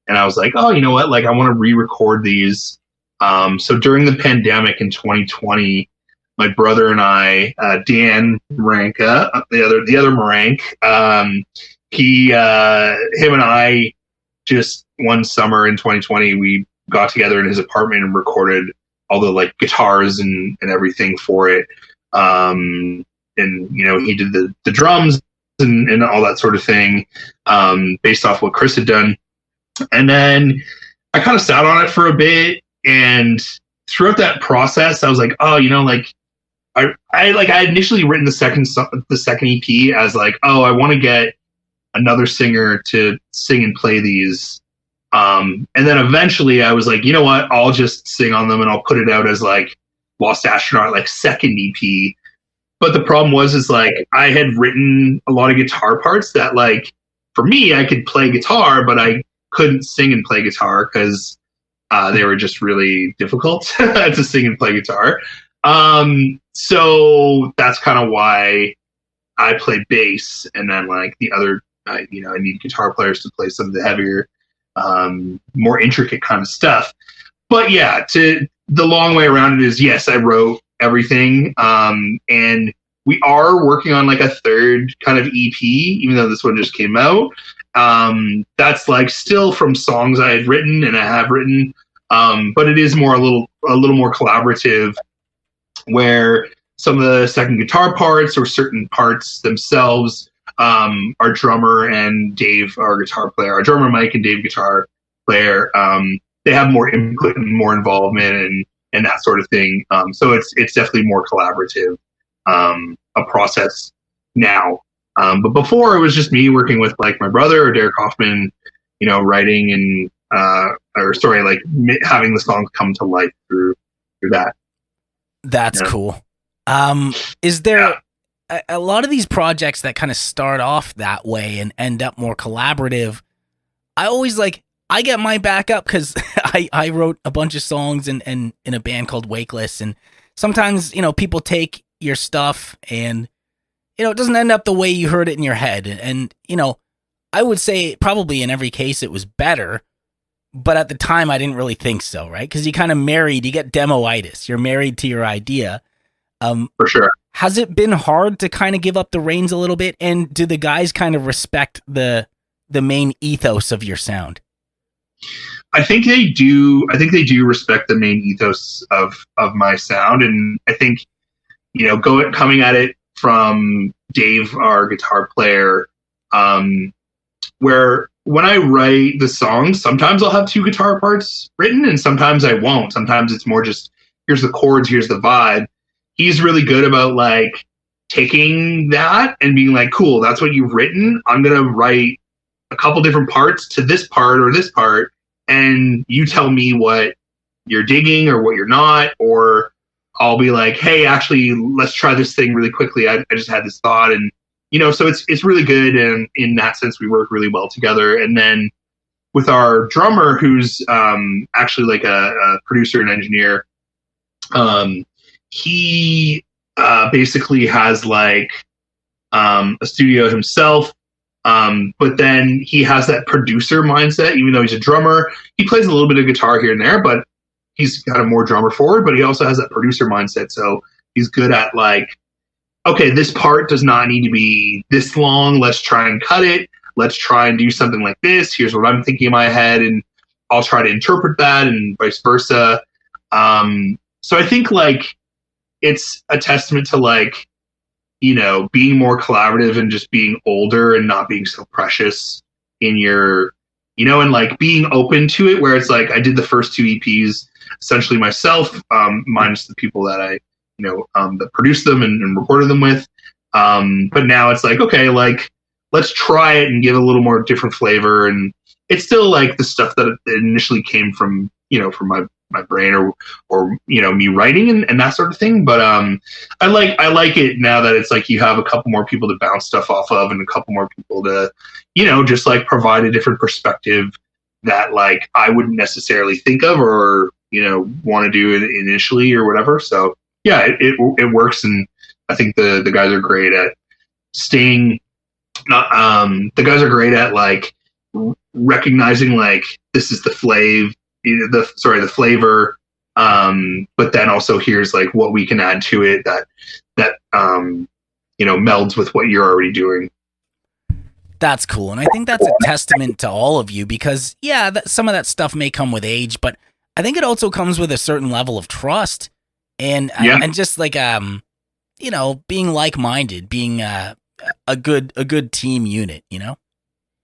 I was like, oh, you know what? Like, I want to re-record these. So during the pandemic in 2020, my brother and I, Dan Marranca, the other Marranca, him and I, just one summer in 2020, we got together in his apartment and recorded all the like guitars and everything for it. And, you know, he did the drums and all that sort of thing, based off what Chris had done. And then I kind of sat on it for a bit, and throughout that process, I was like, oh, you know, like I had initially written the second EP as like, oh, I want to get another singer to sing and play these. And then eventually I was like, you know what, I'll just sing on them and I'll put it out as like Lost Astronaut, like second EP. But the problem is like I had written a lot of guitar parts that like, for me, I could play guitar, but I couldn't sing and play guitar because they were just really difficult to sing and play guitar. So that's kind of why I play bass, and then like the other, I need guitar players to play some of the heavier, more intricate kind of stuff. But yeah, to the long way around it is, yes, I wrote everything. And we are working on like a third kind of EP, even though this one just came out. That's like still from songs I had written and I have written. But it is a little more collaborative, where some of the second guitar parts or certain parts themselves, our drummer and Dave, our guitar player, our drummer Mike and Dave, guitar player, they have more input and more involvement and that sort of thing. So it's definitely more collaborative, a process now. But before, it was just me working with like my brother or Derek Hoffman, writing and having the songs come to life through that. That's cool. Is there a lot of these projects that kind of start off that way and end up more collaborative? I get my backup because I wrote a bunch of songs in a band called Wakeless, and sometimes, people take your stuff and, it doesn't end up the way you heard it in your head. And I would say probably in every case it was better, but at the time I didn't really think so, right? Because you get demo-itis. You're married to your idea. For sure. Has it been hard to kind of give up the reins a little bit? And do the guys kind of respect the main ethos of your sound? I think they do. I think they do respect the main ethos of my sound. And I think, coming at it from Dave, our guitar player, where when I write the songs, sometimes I'll have two guitar parts written and sometimes I won't. Sometimes it's more just, here's the chords, here's the vibe. He's really good about like taking that and being like, cool, that's what you've written. I'm going to write a couple different parts to this part or this part, and you tell me what you're digging or what you're not, or I'll be like, hey, actually, let's try this thing really quickly. I just had this thought, and so it's really good, and in that sense, we work really well together. And then with our drummer, who's actually like a producer and engineer, he basically has like a studio himself. But then he has that producer mindset, even though he's a drummer. He plays a little bit of guitar here and there, but he's got a more drummer forward, but he also has that producer mindset. So he's good at like, okay, this part does not need to be this long. Let's try and cut it. Let's try and do something like this. Here's what I'm thinking in my head, and I'll try to interpret that, and vice versa. So I think like it's a testament to like, being more collaborative and just being older and not being so precious in your, and like being open to it, where it's like, I did the first two EPs essentially myself, minus the people that I, that produced them and recorded them with. But now it's like, okay, like, let's try it and give a little more different flavor. And it's still like the stuff that initially came from, from my brain or me writing and that sort of thing. But I like it now that it's like you have a couple more people to bounce stuff off of and a couple more people to just like provide a different perspective that like I wouldn't necessarily think of or want to do it initially or whatever. So yeah, it works, and I think the guys are great at staying. The guys are great at like recognizing like this is the the flavor, but then also here's like what we can add to it that melds with what you're already doing. That's cool, and I think that's a testament to all of you, because some of that stuff may come with age, but I think it also comes with a certain level of trust and just like being like-minded, being a good team unit.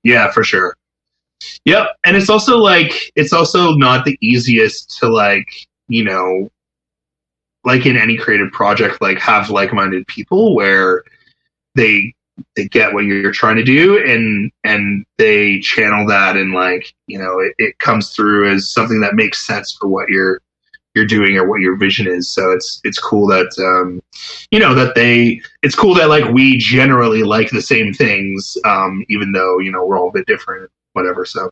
Yeah, for sure. Yep. And it's also not the easiest to like in any creative project, like have like-minded people where they get what you're trying to do and they channel that, and like, it comes through as something that makes sense for what you're doing or what your vision is. So it's cool that, it's cool that like we generally like the same things, even though, we're all a bit different, whatever. So,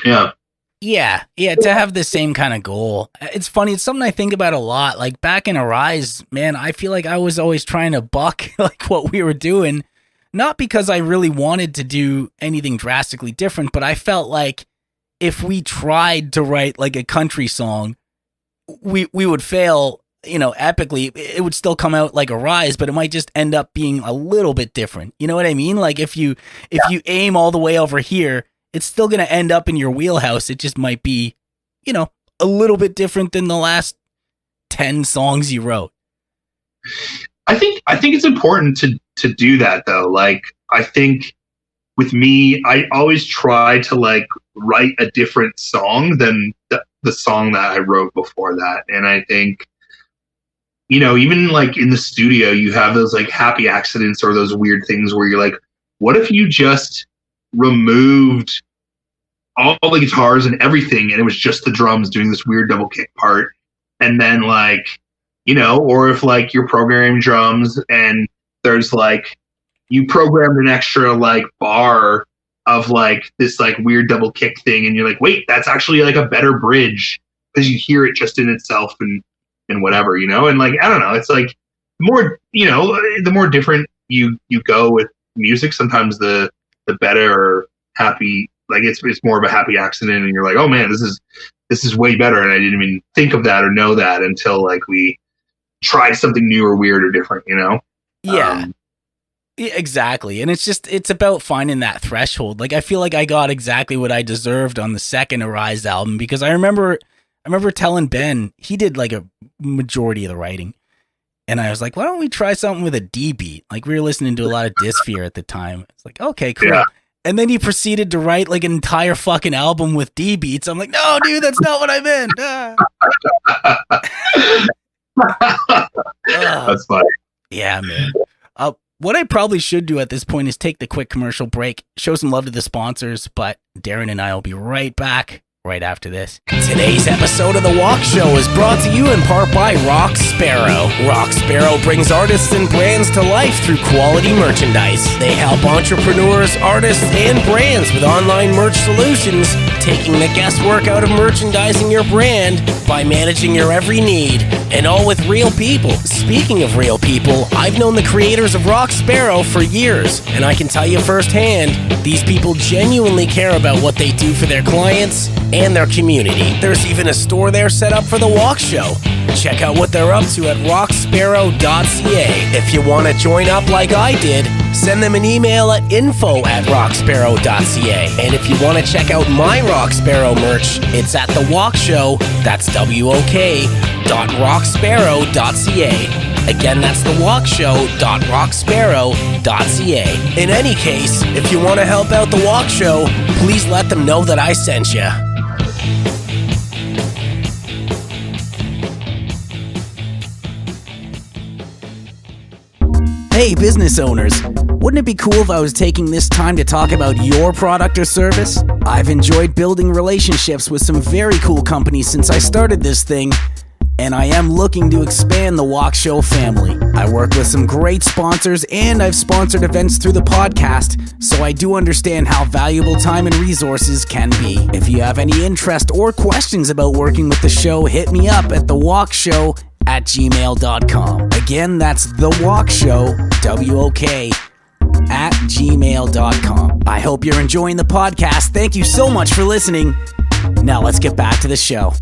yeah. Yeah, to have the same kind of goal. It's funny, it's something I think about a lot. Like back in Arise, man, I feel like I was always trying to buck like what we were doing, not because I really wanted to do anything drastically different, but I felt like if we tried to write like a country song, we would fail, epically. It would still come out like Arise, but it might just end up being a little bit different. You know what I mean? Like if you aim all the way over here, it's still going to end up in your wheelhouse. It just might be, a little bit different than the last 10 songs you wrote. I think it's important to do that though. Like, I think with me, I always try to like write a different song than the song that I wrote before that. And I think, even like in the studio, you have those like happy accidents or those weird things where you're like, what if you just removed all the guitars and everything and it was just the drums doing this weird double kick part, and then like or if like you're programming drums and there's like you programmed an extra like bar of like this like weird double kick thing, and you're like, wait, that's actually like a better bridge because you hear it just in itself and whatever, and like I don't know, it's like the more different you go with music, sometimes the better happy, like it's more of a happy accident, and you're like, oh man, this is way better, and I didn't even think of that or know that until like we tried something new or weird or different, Yeah. Yeah, exactly. And it's about finding that threshold. Like I feel like I got exactly what I deserved on the second Arise album, because I remember telling Ben, he did like a majority of the writing, and I was like, why don't we try something with a D beat? Like we were listening to a lot of Dysphere at the time. It's like, okay, cool. Yeah. And then he proceeded to write like an entire fucking album with D beats. I'm like, no, dude, that's not what I meant. That's funny. Yeah, man. What I probably should do at this point is take the quick commercial break, show some love to the sponsors, but Darren and I will be right back right after this. Today's episode of The Walk Show is brought to you in part by Rock Sparrow. Rock Sparrow brings artists and brands to life through quality merchandise. They help entrepreneurs, artists, and brands with online merch solutions, taking the guesswork out of merchandising your brand by managing your every need, and all with real people. Speaking of real people, I've known the creators of Rock Sparrow for years, and I can tell you firsthand, these people genuinely care about what they do for their clients and their community. There's even a store there set up for The Walk Show. Check out what they're up to at rocksparrow.ca. If you want to join up like I did, send them an email at info@rocksparrow.ca. And if you want to check out my Rock Sparrow merch, it's at The Walk Show. That's WOK.rocksparrow.ca. Again, that's thewalkshow.rocksparrow.ca. In any case, if you want to help out The Walk Show, please let them know that I sent you. Hey, business owners. Wouldn't it be cool if I was taking this time to talk about your product or service? I've enjoyed building relationships with some very cool companies since I started this thing, and I am looking to expand the Walk Show family. I work with some great sponsors, and I've sponsored events through the podcast, so I do understand how valuable time and resources can be. If you have any interest or questions about working with the show, hit me up at thewalkshow@gmail.com. Again, that's thewalkshow, WOK, @gmail.com. I hope you're enjoying the podcast. Thank you so much for listening. Now let's get back to the show.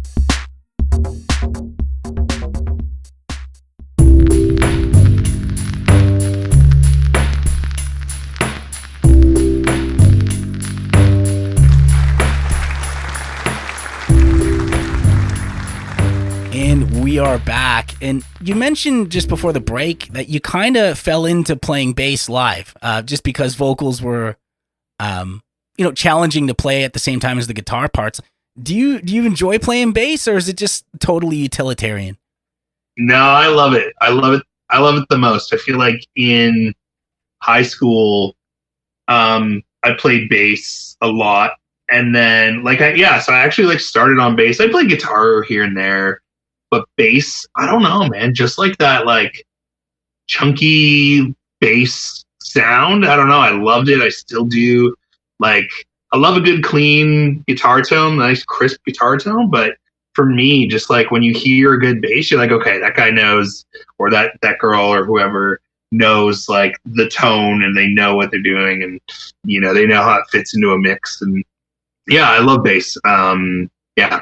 And we are back. And you mentioned just before the break that you kind of fell into playing bass live, just because vocals were, challenging to play at the same time as the guitar parts. Do you enjoy playing bass, or is it just totally utilitarian? No, I love it. I love it the most. I feel like in high school, I played bass a lot, and then so I actually started on bass. I played guitar here and there. But bass, I don't know, man. Just like that, chunky bass sound. I don't know. I loved it. I still do. I love a good, clean guitar tone, nice, crisp guitar tone. But for me, just when you hear a good bass, you're like, okay, that guy knows, or that girl or whoever knows the tone, and they know what they're doing, and they know how it fits into a mix. And yeah, I love bass. Yeah.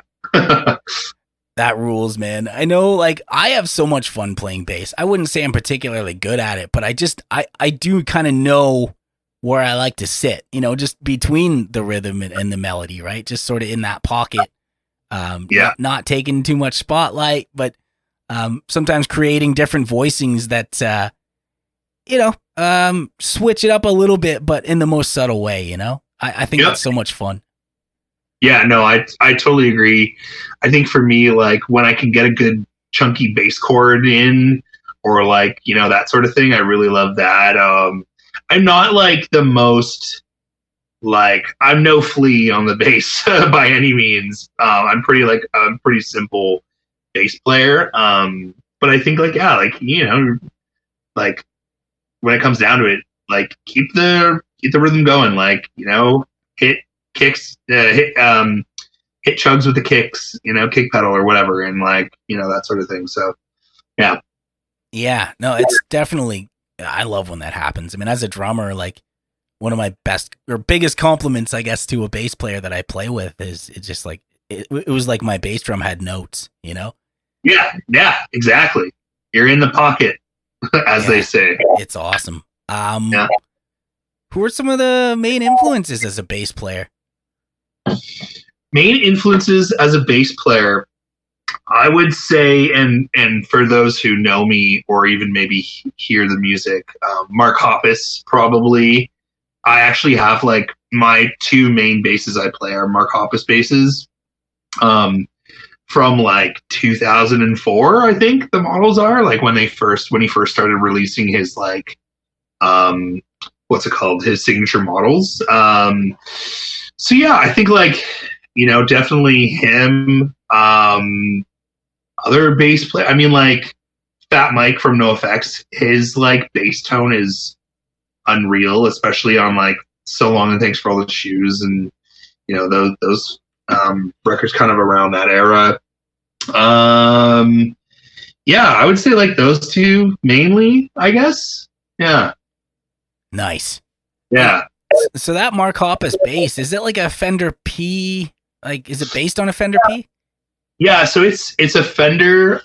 That rules, man. I know, I have so much fun playing bass. I wouldn't say I'm particularly good at it, but I do kind of know where I like to sit, just between the rhythm and the melody, right? Just sort of in that pocket. Not taking too much spotlight, but sometimes creating different voicings that, switch it up a little bit, but in the most subtle way, I think that's so much fun. Yeah, no, I totally agree. I think for me, when I can get a good chunky bass chord in, or that sort of thing, I really love that. I'm not the most, I'm no Flea on the bass by any means. I'm pretty simple bass player. but I think like, yeah, like, like when it comes down to it, like keep the rhythm going, like, hit kicks, hit chugs with the kicks, kick pedal or whatever, and like, that sort of thing. So yeah. Yeah, no, it's definitely, I love when that happens. I mean, as a drummer, like, one of my best or biggest compliments, I guess, to a bass player that I play with is it's just like, it was like my bass drum had notes, Yeah, exactly. You're in the pocket, as they say. It's awesome. Who are some of the main influences as a bass player? Main influences as a bass player, I would say, and for those who know me or even maybe hear the music, Mark Hoppus probably. I actually have like my two main basses I play are Mark Hoppus basses, from like 2004. I think the models are like when he first started releasing his like, what's it called? His signature models. So yeah, I think like, definitely him. Other bass play. I mean, like Fat Mike from NoFX, his like bass tone is unreal, especially on like So Long and Thanks for All the Shoes, and those records kind of around that era. Yeah, I would say like those two mainly, I guess. Yeah. Nice. Yeah. So that Mark Hoppus bass, is it like a Fender P? Like, is it based on a Fender P? Yeah, so it's a Fender.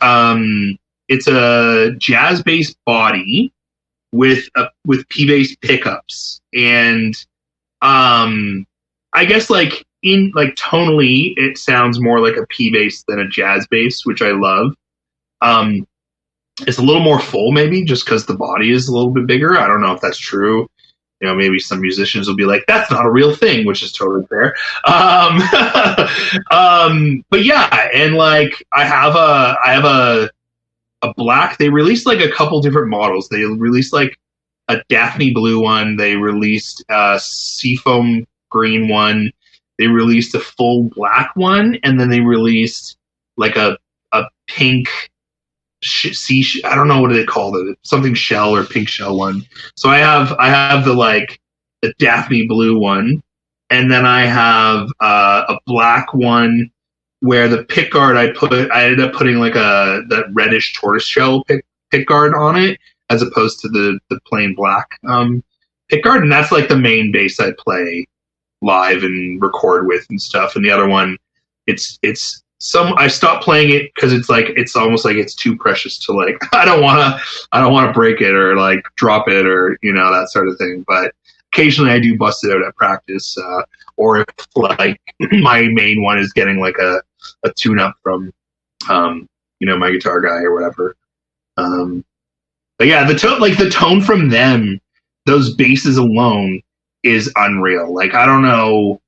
It's a jazz bass body with P bass pickups, and I guess like in like tonally, it sounds more like a P bass than a jazz bass, which I love. It's a little more full, maybe just because the body is a little bit bigger. I don't know if that's true. Maybe some musicians will be like, that's not a real thing, which is totally fair. But yeah, and like I have a black. They released like a couple different models. They released like a Daphne blue one. They released a seafoam green one. They released a full black one, and then they released like a pink I don't know what they called it, something shell or pink shell one. So I have the Daphne blue one, and then I have a black one where the pick guard I ended up putting like that reddish tortoise shell pick guard on it, as opposed to the plain black pick guard, and that's like the main bass I play live and record with and stuff. And the other one, I stopped playing it because it's almost like it's too precious to like, I don't want to break it or like drop it or that sort of thing. But occasionally I do bust it out at practice, or if like my main one is getting like a tune up from my guitar guy or whatever. But yeah, the tone from them, those basses alone is unreal. Like I don't know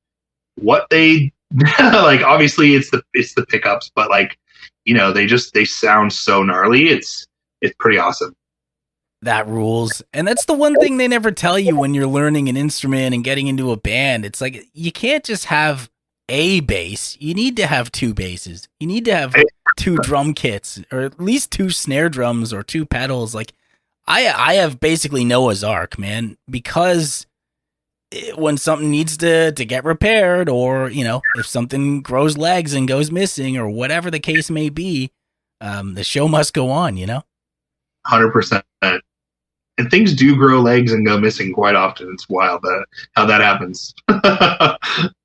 what they like, obviously it's the pickups, but like, they sound so gnarly. It's pretty awesome. That rules. And that's the one thing they never tell you when you're learning an instrument and getting into a band. It's like, you can't just have a bass. You need to have two basses. You need to have two drum kits, or at least two snare drums or two pedals. Like I have basically Noah's Ark, man, because when something needs to get repaired, or if something grows legs and goes missing, or whatever the case may be, the show must go on. 100%. And things do grow legs and go missing quite often. It's wild how that happens.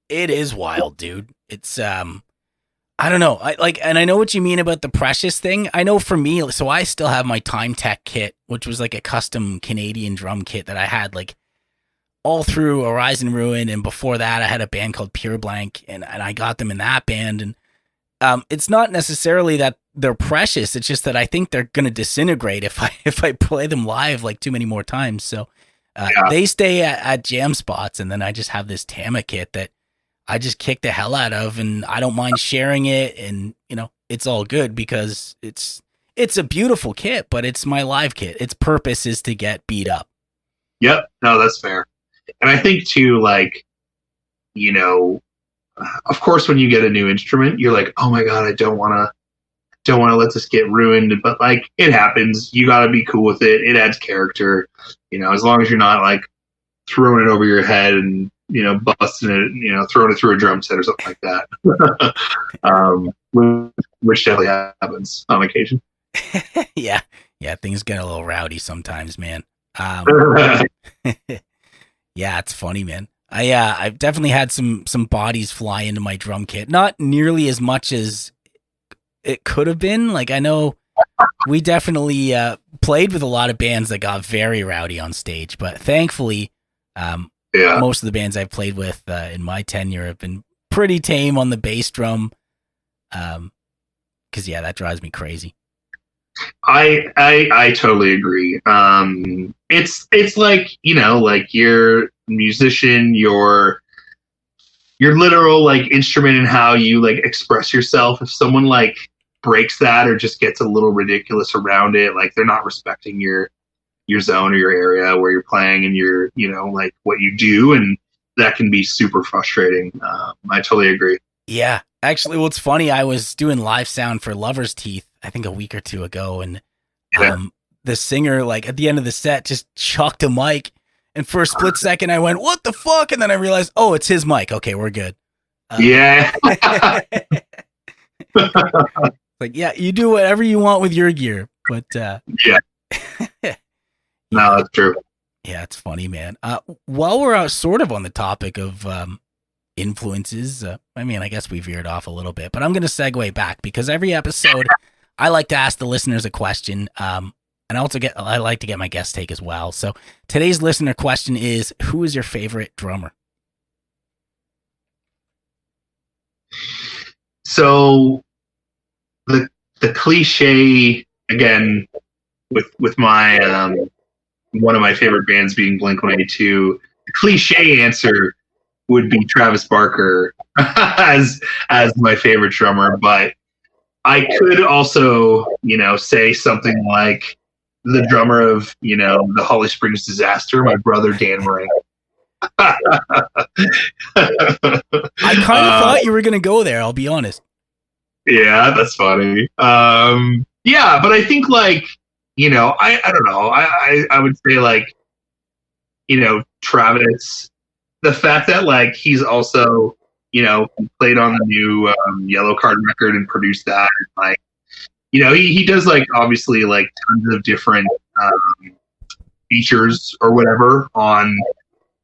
It is wild, dude. It's I don't know. And I know what you mean about the precious thing. I know for me, so I still have my Time Tech kit, which was like a custom Canadian drum kit that I had like all through Horizon Ruin, and before that I had a band called Pure Blank, and I got them in that band. And it's not necessarily that they're precious, it's just that I think they're gonna disintegrate if I play them live like too many more times. So they stay at jam spots, and then I just have this Tama kit that I just kick the hell out of, and I don't mind sharing it, and it's all good because it's a beautiful kit, but it's my live kit. Its purpose is to get beat up. Yep, no, that's fair. And I think too, like, of course, when you get a new instrument, you're like, oh my god, I don't want don't want to let this get ruined, but like it happens. You got to be cool with it. It adds character, as long as you're not like throwing it over your head and busting it, throwing it through a drum set or something like that. Which definitely happens on occasion. yeah, things get a little rowdy sometimes, man. Yeah, it's funny, man. I've definitely had some bodies fly into my drum kit. Not nearly as much as it could have been. Like, I know we definitely played with a lot of bands that got very rowdy on stage, but thankfully, most of the bands I've played with in my tenure have been pretty tame on the bass drum. Because that drives me crazy. I totally agree. It's like, like your musician, your literal like instrument and how you like express yourself. If someone like breaks that or just gets a little ridiculous around it, like they're not respecting your zone or your area where you're playing and your, like what you do. And that can be super frustrating. I totally agree. Yeah. Actually, what's funny, I was doing live sound for Lover's Teeth, I think a week or two ago, and the singer, like, at the end of the set, just chucked a mic, and for a split second, I went, what the fuck? And then I realized, oh, it's his mic. Okay, we're good. Like, you do whatever you want with your gear, but... No, that's true. Yeah, it's funny, man. While we're sort of on the topic of... influences. I guess we veered off a little bit, but I'm going to segue back because every episode I like to ask the listeners a question. And I like to get my guest take as well. So today's listener question is, who is your favorite drummer? So the cliche again with my one of my favorite bands being Blink-182, the cliche answer would be Travis Barker as my favorite drummer, but I could also, say something like the drummer of, the Holly Springs Disaster, my brother Dan Marranca. I kind of thought you were going to go there, I'll be honest. Yeah, that's funny. But I think like, I don't know. I would say like, Travis, the fact that like he's also played on the new Yellow Card record and produced that, and, like he does like obviously like tons of different features or whatever on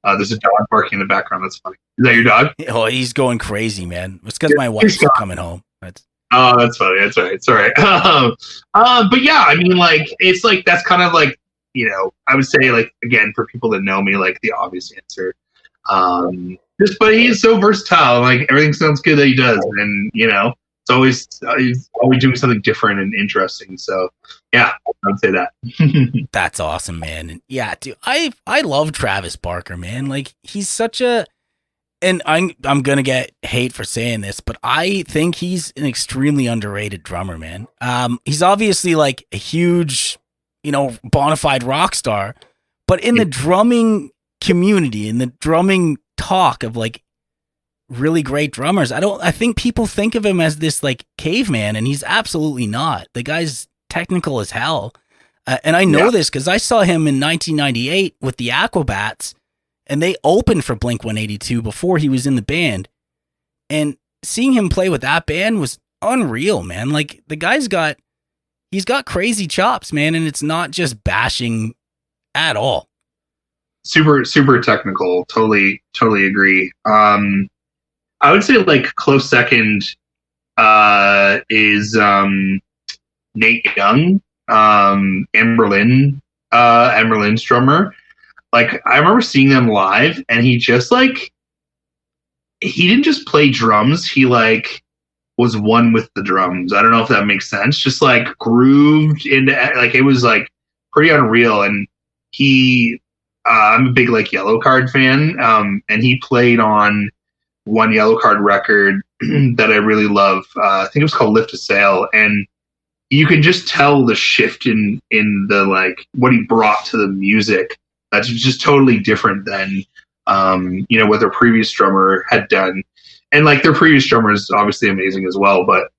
there's a dog barking in the background. That's funny. Is that your dog? Oh, he's going crazy, man. It's because my wife's coming home. That's funny. That's right. It's all right. But yeah, I mean, like it's like that's kind of like I would say like again for people that know me, like the obvious answer. But he's so versatile. Like everything sounds good that he does, and it's always he's always doing something different and interesting. So yeah, I'd say that. That's awesome, man. And yeah, dude, I love Travis Barker, man. Like he's such a, and I'm gonna get hate for saying this, but I think he's an extremely underrated drummer, man. He's obviously like a huge, bona fide rock star, but in the drumming community, in the drumming talk of like really great drummers, I think people think of him as this like caveman, and he's absolutely not. The guy's technical as hell. And I know this because I saw him in 1998 with the Aquabats, and they opened for Blink-182 before he was in the band. And seeing him play with that band was unreal, man. Like the guy's he's got crazy chops, man, and it's not just bashing at all. Super, super technical. Totally agree. I would say like close second is Nate Young, Amberlyn's drummer. Like I remember seeing them live, and he just like he didn't just play drums. He like was one with the drums. I don't know if that makes sense. Just like grooved into like it was like pretty unreal. And he. I'm a big like Yellow Card fan, and he played on one Yellow Card record that I really love. I think it was called Lift a Sail, and you can just tell the shift in the like what he brought to the music. That's just totally different than what their previous drummer had done, and like their previous drummer is obviously amazing as well. But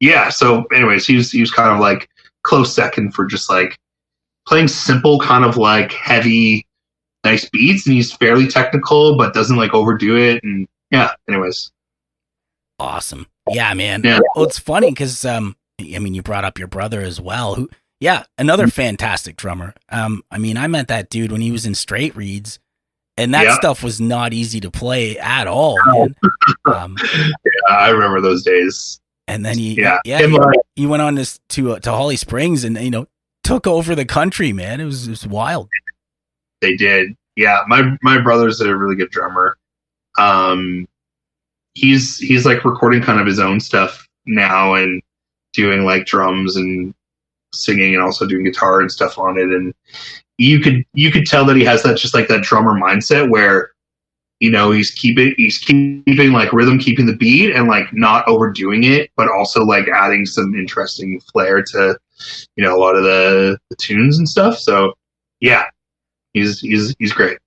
yeah. So, anyways, he was kind of like close second for just like playing simple, kind of like heavy, nice beats, and he's fairly technical, but doesn't like overdo it. And yeah, anyways. Awesome. Yeah, man. Yeah. Well, it's funny because I mean, you brought up your brother as well, who, yeah, another fantastic drummer. I mean, I met that dude when he was in Straight Reeds, and that stuff was not easy to play at all, man. Yeah, I remember those days. And then he went on this to Holly Springs, and took over the country, man. It was wild. They did. Yeah, my brother's a really good drummer. He's like recording kind of his own stuff now and doing like drums and singing and also doing guitar and stuff on it. And you could tell that he has that just like that drummer mindset where he's keeping like rhythm, keeping the beat, and like not overdoing it, but also like adding some interesting flair to a lot of the tunes and stuff. So yeah, he's great.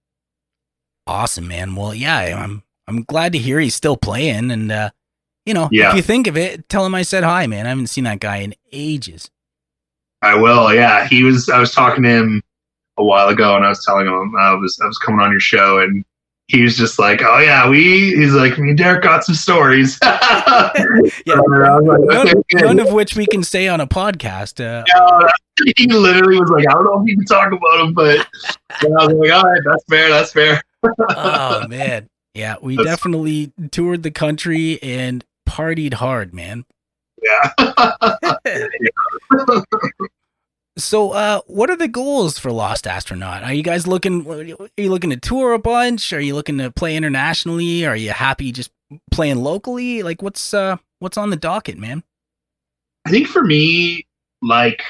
Awesome, man. Well, yeah, I'm glad to hear he's still playing, and if you think of it, tell him I said hi, man. I haven't seen that guy in ages. I will. Yeah, I was talking to him a while ago, and I was telling him I was coming on your show, and he was just like, "Oh yeah, he's like, me and Derek got some stories." Yeah, none of which we can say on a podcast. He literally was like, "I don't know if you can talk about him," but I was like, "All right, that's fair." Oh man, yeah, we definitely toured the country and partied hard, man. Yeah. So, what are the goals for Lost Astronaut? Are you guys looking to tour a bunch? Are you looking to play internationally? Are you happy just playing locally? Like, what's on the docket, man? I think for me, like,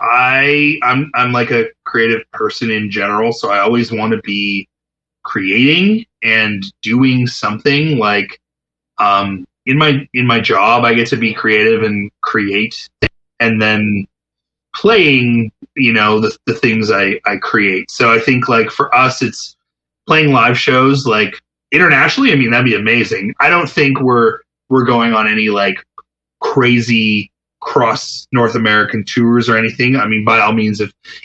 I'm like a creative person in general, so I always want to be creating and doing something. Like, in my job, I get to be creative and create, and then playing, the things I create. So I think like for us, it's playing live shows like internationally. I mean, that'd be amazing. I don't think we're going on any like crazy cross North American tours or anything. I mean, by all means,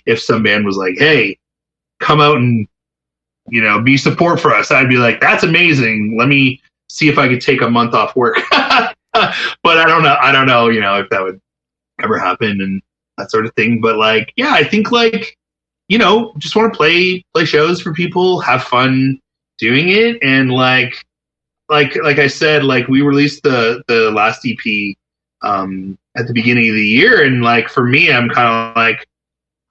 if some band was like, "Hey, come out and be support for us," I'd be like, "That's amazing. Let me see if I could take a month off work." But I don't know, if that would ever happen and that sort of thing. But like, yeah, I think like, just want to play shows for people, have fun doing it. And like I said, like we released the last EP at the beginning of the year. And like, for me, I'm kind of like,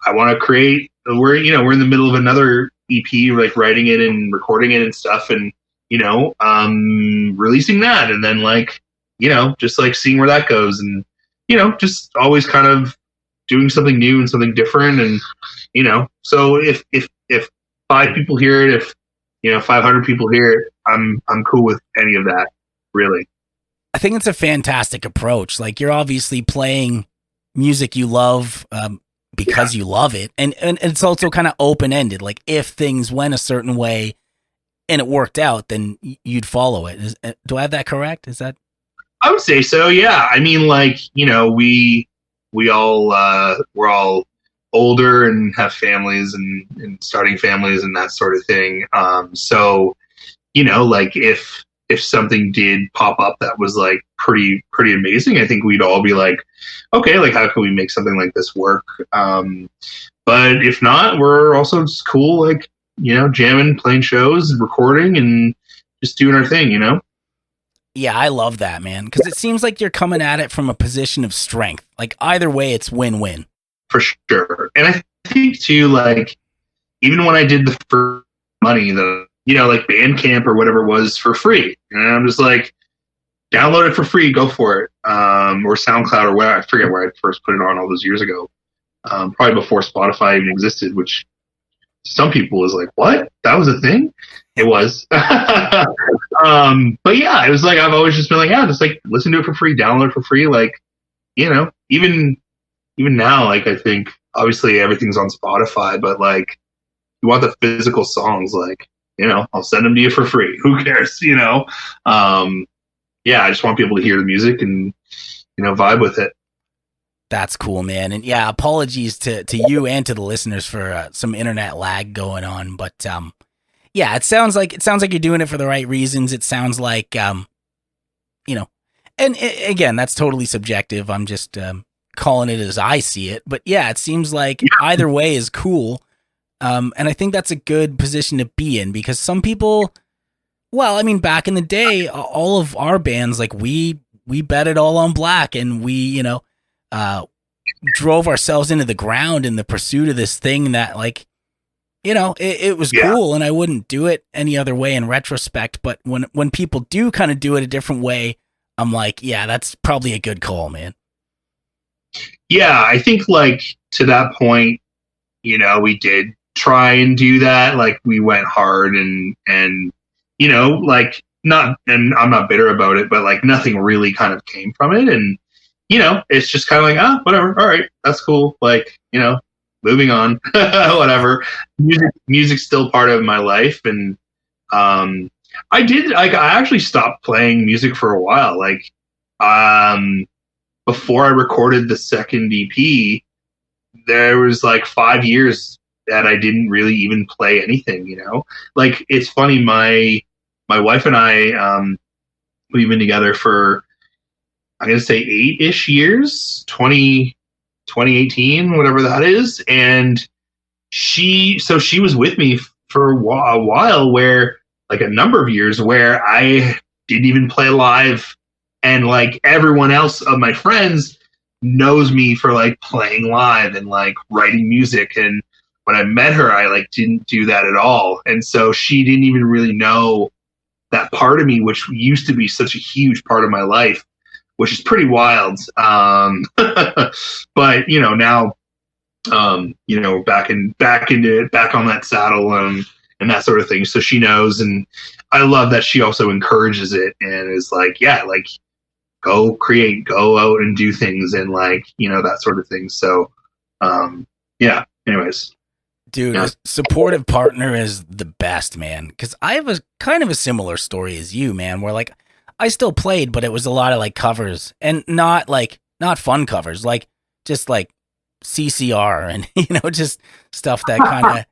I want to create, we're in the middle of another EP, like writing it and recording it and stuff. And, releasing that. And then like, just like seeing where that goes, and, just always kind of doing something new and something different. And, so if 5 people hear it, if 500 people hear it, I'm cool with any of that, really. I think it's a fantastic approach. Like, you're obviously playing music you love because you love it. And it's also kind of open-ended. Like, if things went a certain way and it worked out, then you'd follow it. Do I have that correct? Is that? I would say so. Yeah. I mean, like, we're all older and have families and starting families and that sort of thing. So, like if something did pop up that was like pretty amazing, I think we'd all be like, okay, like how can we make something like this work? But if not, we're also just cool, like, jamming, playing shows, recording, and just doing our thing, Yeah, I love that, man, because it seems like you're coming at it from a position of strength. Like, either way, it's win-win. For sure. And I think, too, like, even when I did the first money, like Bandcamp or whatever it was for free, and I'm just like, download it for free, go for it. Or SoundCloud or where, I forget where I first put it on all those years ago. Probably before Spotify even existed, which some people was like, what? That was a thing? It was. But yeah, it was like, I've always just been like, yeah, just like listen to it for free, download it for free. Like, even now, like, I think obviously everything's on Spotify, but like, you want the physical songs, like, I'll send them to you for free. Who cares? Yeah, I just want people to hear the music and, vibe with it. That's cool, man. And yeah, apologies to you and to the listeners for some internet lag going on. But yeah, it sounds like you're doing it for the right reasons. It sounds like and again, that's totally subjective. I'm just calling it as I see it. But yeah, it seems like either way is cool. And I think that's a good position to be in, because some people, well, I mean, back in the day, all of our bands, like we bet it all on black, and we, drove ourselves into the ground in the pursuit of this thing that, like, it was cool, and I wouldn't do it any other way in retrospect. But when people do kind of do it a different way, I'm like, yeah, that's probably a good call, man. Yeah, I think, like, to that point, we did try and do that. Like, we went hard and like, not, and I'm not bitter about it, but like nothing really kind of came from it. And, it's just kind of like, whatever. All right, that's cool. Like, moving on, whatever. Music's still part of my life. And, I actually stopped playing music for a while. Like, before I recorded the second EP, there was like 5 years that I didn't really even play anything, Like, it's funny, my wife and I, we've been together for, I'm going to say 8-ish years, 2018, whatever that is. And she was with me for a while where, like, a number of years where I didn't even play live. And, like, everyone else of my friends knows me for, like, playing live and, like, writing music. And when I met her, I, like, didn't do that at all. And so she didn't even really know that part of me, which used to be such a huge part of my life, which is pretty wild. But, now, back on that saddle, and that sort of thing. So she knows, and I love that she also encourages it and is like, yeah, like, go create, go out and do things, and, like, that sort of thing. So, yeah, anyways. Dude, a supportive partner is the best, man. Because I have a kind of a similar story as you, man, where, like, I still played, but it was a lot of, like, covers, and not fun covers, like, just, like, CCR and, just stuff that kind of,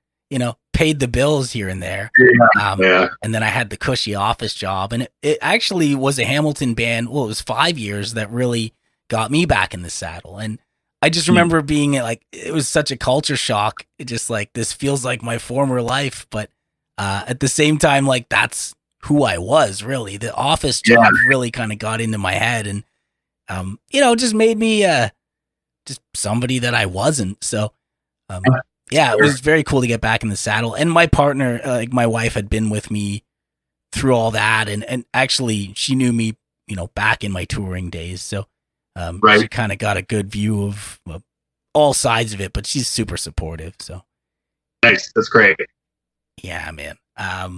paid the bills here and there. And then I had the cushy office job, and it actually was a Hamilton band. Well, it was 5 years that really got me back in the saddle. And I just remember being like, it was such a culture shock. It just, like, this feels like my former life, but at the same time, like, that's who I was, really. The office job really kind of got into my head, and just made me just somebody that I wasn't. So it was very cool to get back in the saddle. And my partner, like my wife, had been with me through all that, and actually she knew me, back in my touring days. So she kind of got a good view of all sides of it, but she's super supportive. So nice. That's great. Yeah, man. A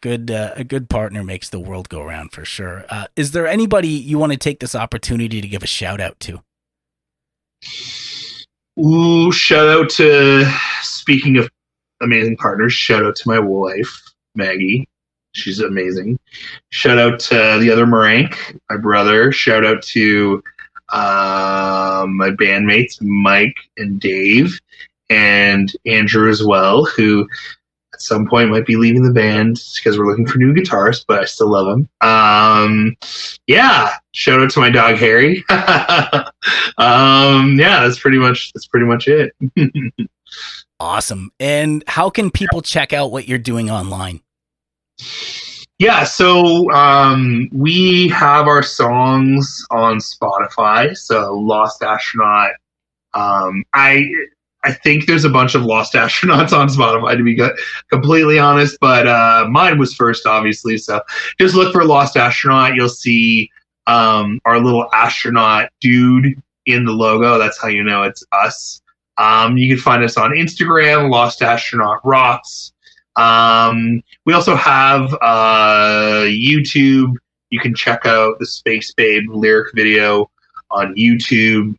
good partner makes the world go round, for sure. Is there anybody you want to take this opportunity to give a shout out to? Ooh, shout out to, speaking of amazing partners, shout out to my wife, Maggie. She's amazing. Shout out to the other Marranca, my brother. Shout out to my bandmates, Mike and Dave, and Andrew as well, who at some point might be leaving the band because we're looking for new guitarists, but I still love him. Shout out to my dog Harry. That's pretty much it. Awesome. And how can people check out what you're doing online? Yeah, so we have our songs on Spotify. So Lost Astronaut. I think there's a bunch of Lost Astronauts on Spotify, to be completely honest, but mine was first, obviously. So just look for Lost Astronaut. You'll see our little astronaut dude in the logo. That's how you know it's us. You can find us on Instagram, Lost Astronaut Rocks. We also have YouTube. You can check out the Space Babe lyric video on YouTube.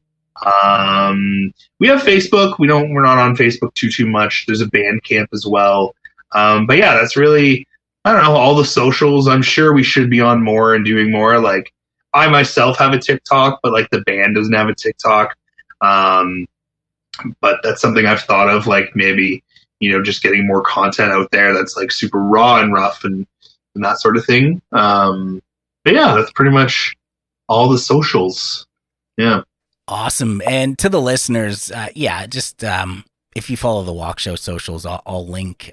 We have Facebook. We're not on Facebook too much. There's a Bandcamp as well. But yeah, that's really, I don't know, all the socials. I'm sure we should be on more and doing more. Like, I myself have a TikTok, but like the band doesn't have a TikTok. But that's something I've thought of, like maybe, just getting more content out there that's like super raw and rough and that sort of thing. But yeah, that's pretty much all the socials. Yeah. Awesome. And to the listeners, just if you follow the Walk Show socials, I'll link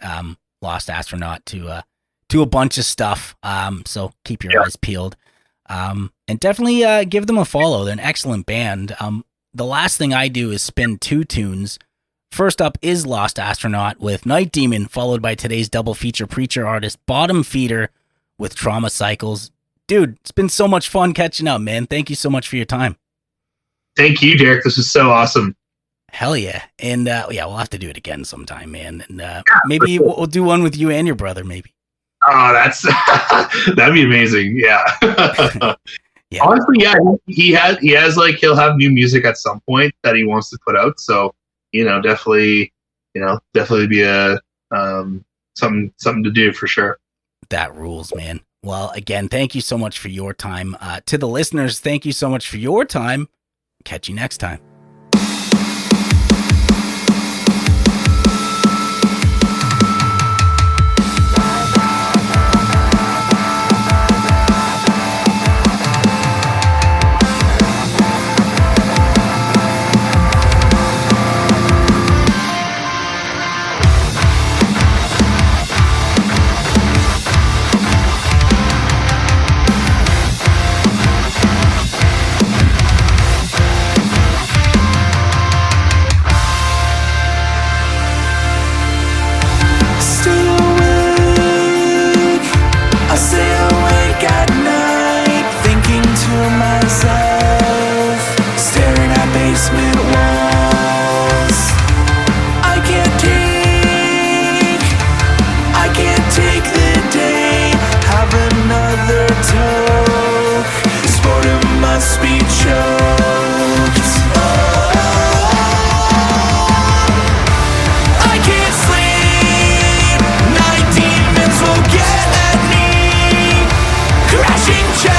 Lost Astronaut to a bunch of stuff. So keep your eyes peeled. And definitely give them a follow. They're an excellent band. The last thing I do is spin 2 tunes. First up is Lost Astronaut with Night Demon, followed by today's double feature Preacher Artist Bottom Feeder with Trauma Cycles. Dude, it's been so much fun catching up, man. Thank you so much for your time. Thank you, Derek. This was so awesome. Hell yeah. And we'll have to do it again sometime, man. And maybe we'll do one with you and your brother, maybe. Oh, that'd be amazing. Yeah. Yeah. Honestly, yeah, he has like, he'll have new music at some point that he wants to put out. So, definitely be a something to do for sure. That rules, man. Well, again, thank you so much for your time. To the listeners, thank you so much for your time. Catch you next time. Crashing